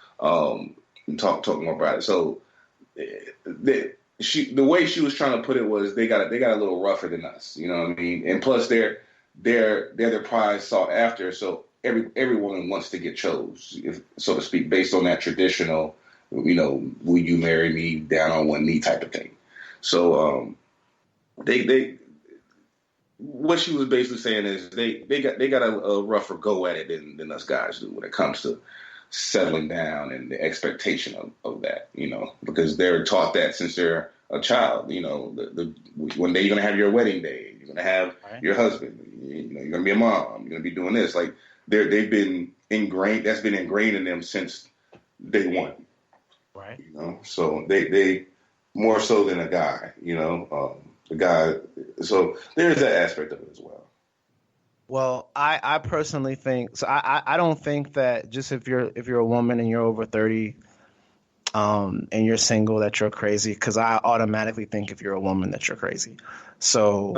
talk more about it. So the way she was trying to put it was they got a little rougher than us. You know what I mean? And plus they're the prize sought after. So every woman wants to get chose, so to speak, based on that traditional, will you marry me down on one knee type of thing. So they what she was basically saying is they got a rougher go at it than us guys do when it comes to settling down and the expectation of that, because they're taught that since they're a child. One day you're gonna have your wedding day, you're gonna have your husband, you're gonna be a mom, you're gonna be doing this. Like they've been ingrained. That's been ingrained in them since day one. Right. So they more so than a guy. The guy. So there's that aspect of it as well. Well, I personally think so. I don't think that just if you're a woman and you're over 30, and you're single that you're crazy. Because I automatically think if you're a woman that you're crazy. So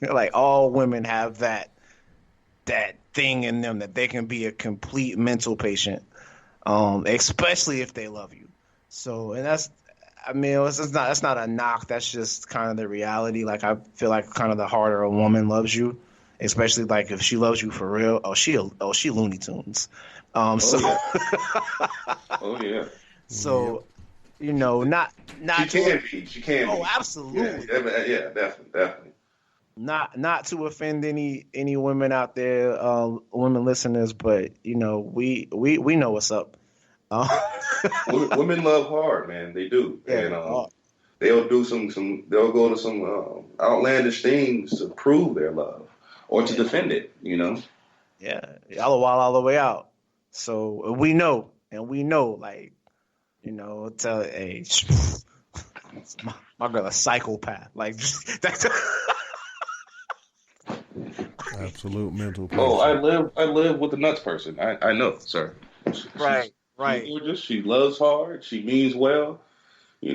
like all women have that thing in them that they can be a complete mental patient, especially if they love you. So, and that's not a knock. That's just kind of the reality. Like I feel like kind of the harder a woman loves you, especially like if she loves you for real. She Looney Tunes. So So not she can be. Oh, absolutely. Yeah, definitely. Not to offend any women out there, women listeners, but we know what's up. Women love hard, man. They do, and they'll go to some outlandish things to prove their love or to defend it. Yeah, all the way out. So we know, like tell my girl a psychopath, like that's. Absolute mental person. Oh, I live with a nuts person. I know, sir. Right. She's gorgeous. She loves hard. She means well. I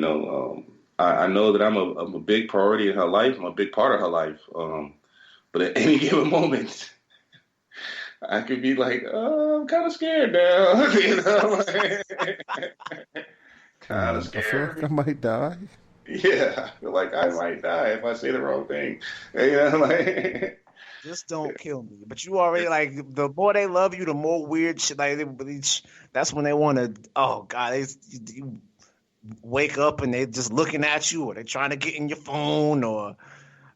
know that I'm a big priority in her life. I'm a big part of her life. But at any given moment, I could be like, I'm kind of scared now. Kind of scared. I feel like I might die. Yeah, I feel like I might die if I say the wrong thing. Just don't kill me. But you already like the more they love you, the more weird shit. Like that's when they want to. Oh God, you wake up and they just looking at you, or they trying to get in your phone, or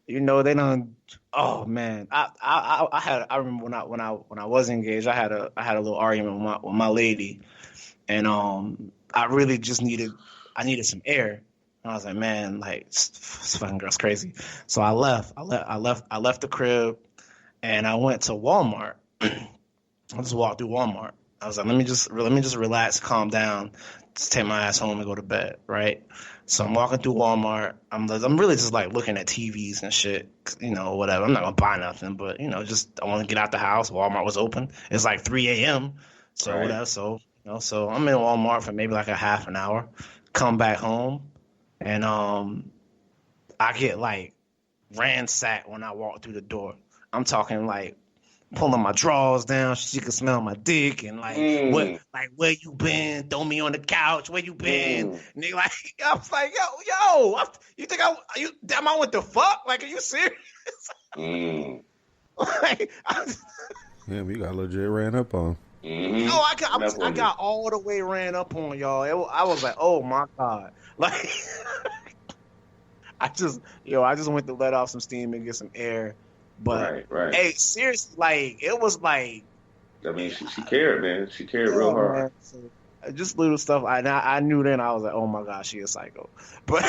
they don't. Oh man, I remember when I was engaged, I had a little argument with my lady, and I really just needed some air. And I was like, man, like this fucking girl's crazy. So I left the crib. And I went to Walmart. I just walked through Walmart. I was like, let me just relax, calm down, just take my ass home and go to bed, right? So I'm walking through Walmart. I'm really just like looking at TVs and shit, whatever. I'm not gonna buy nothing, but just I want to get out the house. Walmart was open. It's like 3 a.m. So whatever. So so I'm in Walmart for maybe like a half an hour. Come back home, and I get like ransacked when I walk through the door. I'm talking like pulling my drawers down. She can smell my dick and where you been? Throw me on the couch. Where you been? And they like, I was like, yo, you think damn, I went the fuck? Like, are you serious? Like, yeah, we got legit ran up on. Mm-hmm. No, I got all the way ran up on y'all. I was like, oh my God, like, I just went to let off some steam and get some air. But right. Hey, seriously, like it was like. I mean, she cared, man. She cared real hard. So, just little stuff. I knew then. I was like, oh my gosh, she a psycho. But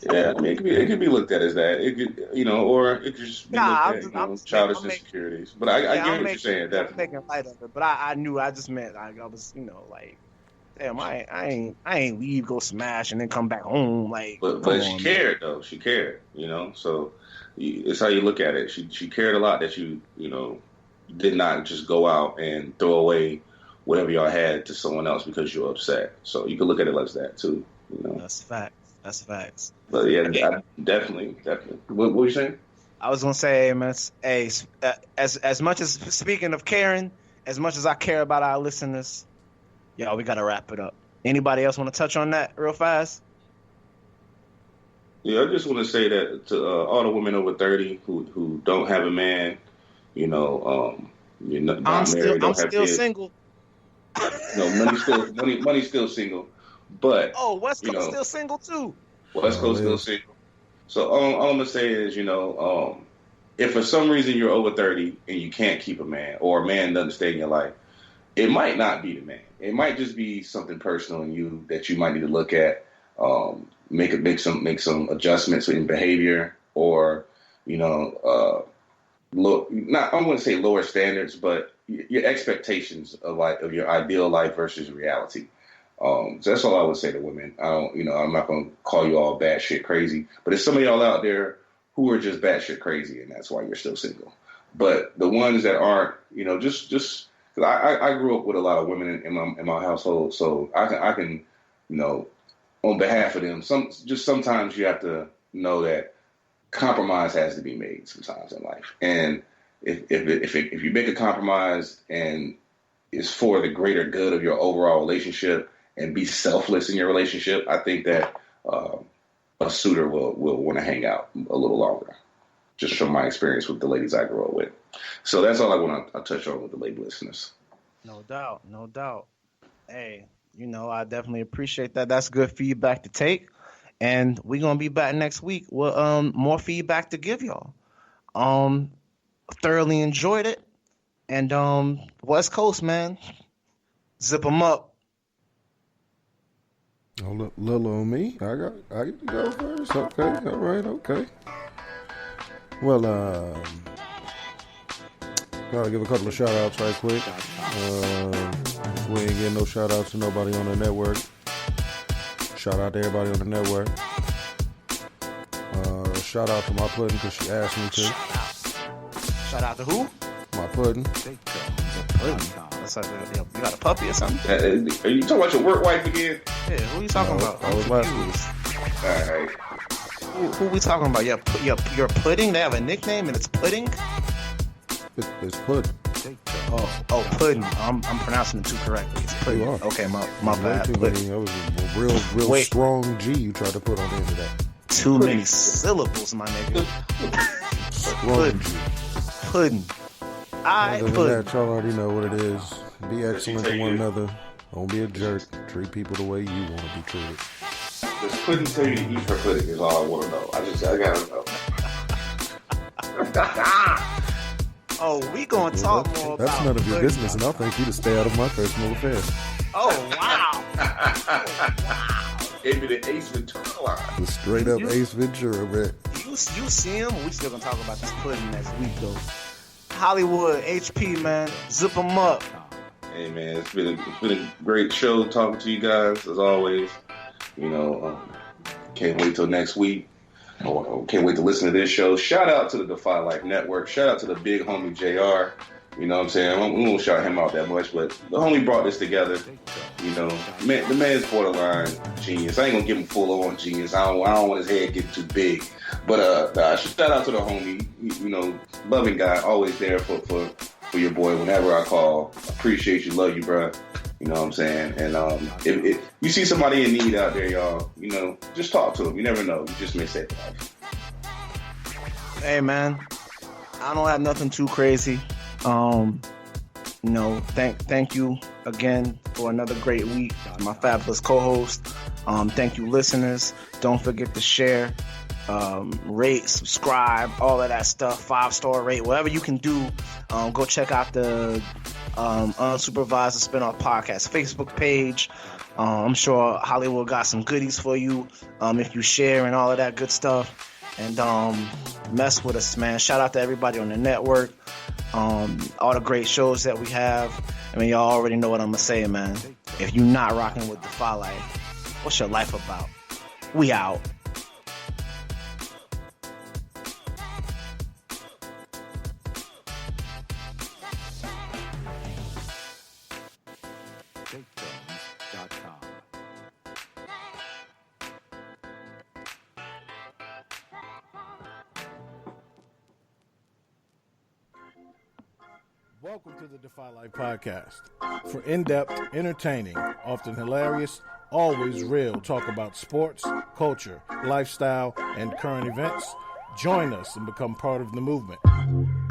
yeah, I mean, it could be looked at as that. It could, or it could just be looked at childish insecurities. But I get what you're saying. Definitely. I'm making light of it. But I knew. I just meant I was, like. Damn, I ain't leave, go smash, and then come back home. Like, but she cared though. She cared, So it's how you look at it. She cared a lot that you did not just go out and throw away whatever y'all had to someone else because you're upset. So you can look at it like that too. That's facts. But yeah, I definitely. What were you saying? I was gonna say, man, as much as speaking of caring, as much as I care about our listeners. Yo, we gotta wrap it up. Anybody else want to touch on that real fast? Yeah, I just want to say that to all the women over 30 who don't have a man, you're not married, don't have still kids. Single. Money's still single, but West Coast still single too. West Coast still single. So all I'm gonna say is, if for some reason you're over 30 and you can't keep a man, or a man doesn't stay in your life, it might not be the man. It might just be something personal in you that you might need to look at, make some adjustments in behavior, or I wouldn't say lower standards, but your expectations of your ideal life versus reality. So that's all I would say to women. I'm not going to call you all batshit crazy, but there's some of y'all out there who are just batshit crazy, and that's why you're still single. But the ones that aren't, just because I grew up with a lot of women in my household, so I can, on behalf of them, sometimes you have to know that compromise has to be made sometimes in life, and if you make a compromise and it's for the greater good of your overall relationship, and be selfless in your relationship, I think that a suitor will want to hang out a little longer, just from my experience with the ladies I grew up with. So that's all I want to touch on with the lady listeners. No doubt. Hey, I definitely appreciate that. That's good feedback to take. And we're going to be back next week with more feedback to give y'all. Thoroughly enjoyed it. And West Coast, man, zip them up. Oh, little on me. I get to go first. Okay, all right, okay. Well, gotta give a couple of shout outs right quick. We ain't getting no shout outs to nobody on the network. Shout out to everybody on the network. Shout out to my pudding because she asked me to. Shout out to who? My pudding. That's like you got a puppy or something? Are you talking about your work wife again? Yeah, who are you talking about? I was last week. All right. Who we talking about? Your pudding? They have a nickname and it's pudding? It's pudding. Oh, pudding. I'm pronouncing it too correctly. It's pudding. You are. Okay, my bad. That was a real strong G you tried to put on the end of that. Too many syllables, my nigga. Strong G. Pudding. Other than that, y'all already know what it is. Be excellent to one another. Don't be a jerk. Treat people the way you want to be treated. Does pudding tell you to eat her pudding is all I want to know. I gotta know. Oh, we gonna talk more about that's none of your business, and I'll thank you to stay out of my personal affairs. Oh, wow. Gave me the Ace Ventura line. The straight up Ace Ventura, man. You see him? We still gonna talk about this pudding next week, though. Hollywood, HP, man. Zip them up. Hey, man, it's been a great show talking to you guys, as always. Can't wait till next week. Can't wait to listen to this show. Shout out to the Defy Life Network. Shout out to the big homie JR. You know what I'm saying? We won't shout him out that much, but the homie brought this together. The man's borderline genius. I ain't gonna give him full on genius. I don't want his head getting too big. But shout out to the homie. Loving guy, always there for your boy whenever I call. Appreciate you, love you, bro. You know what I'm saying? And if you see somebody in need out there, y'all, just talk to them. You never know. You just may save their life. Hey, man, I don't have nothing too crazy. Thank you again for another great week. My fabulous co-host. Thank you, listeners. Don't forget to share, rate, subscribe, all of that stuff. 5-star rate, whatever you can do. Go check out the Unsupervised the Spinoff podcast Facebook page. I'm sure Hollywood got some goodies for you if you share and all of that good stuff. And mess with us, man. Shout out to everybody on the network. All the great shows that we have. I mean, y'all already know what I'm gonna say, man. If you're not rocking with Defy Life, what's your life about? We out. Welcome to the Defy Life Podcast. For in-depth, entertaining, often hilarious, always real talk about sports, culture, lifestyle, and current events. Join us and become part of the movement.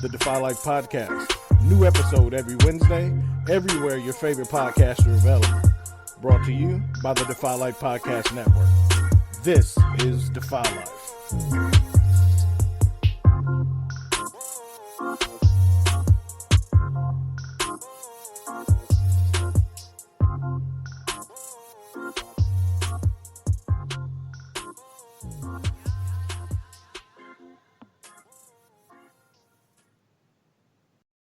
The Defy Life Podcast. New episode every Wednesday, everywhere your favorite podcasts are available. Brought to you by the Defy Life Podcast Network. This is Defy Life.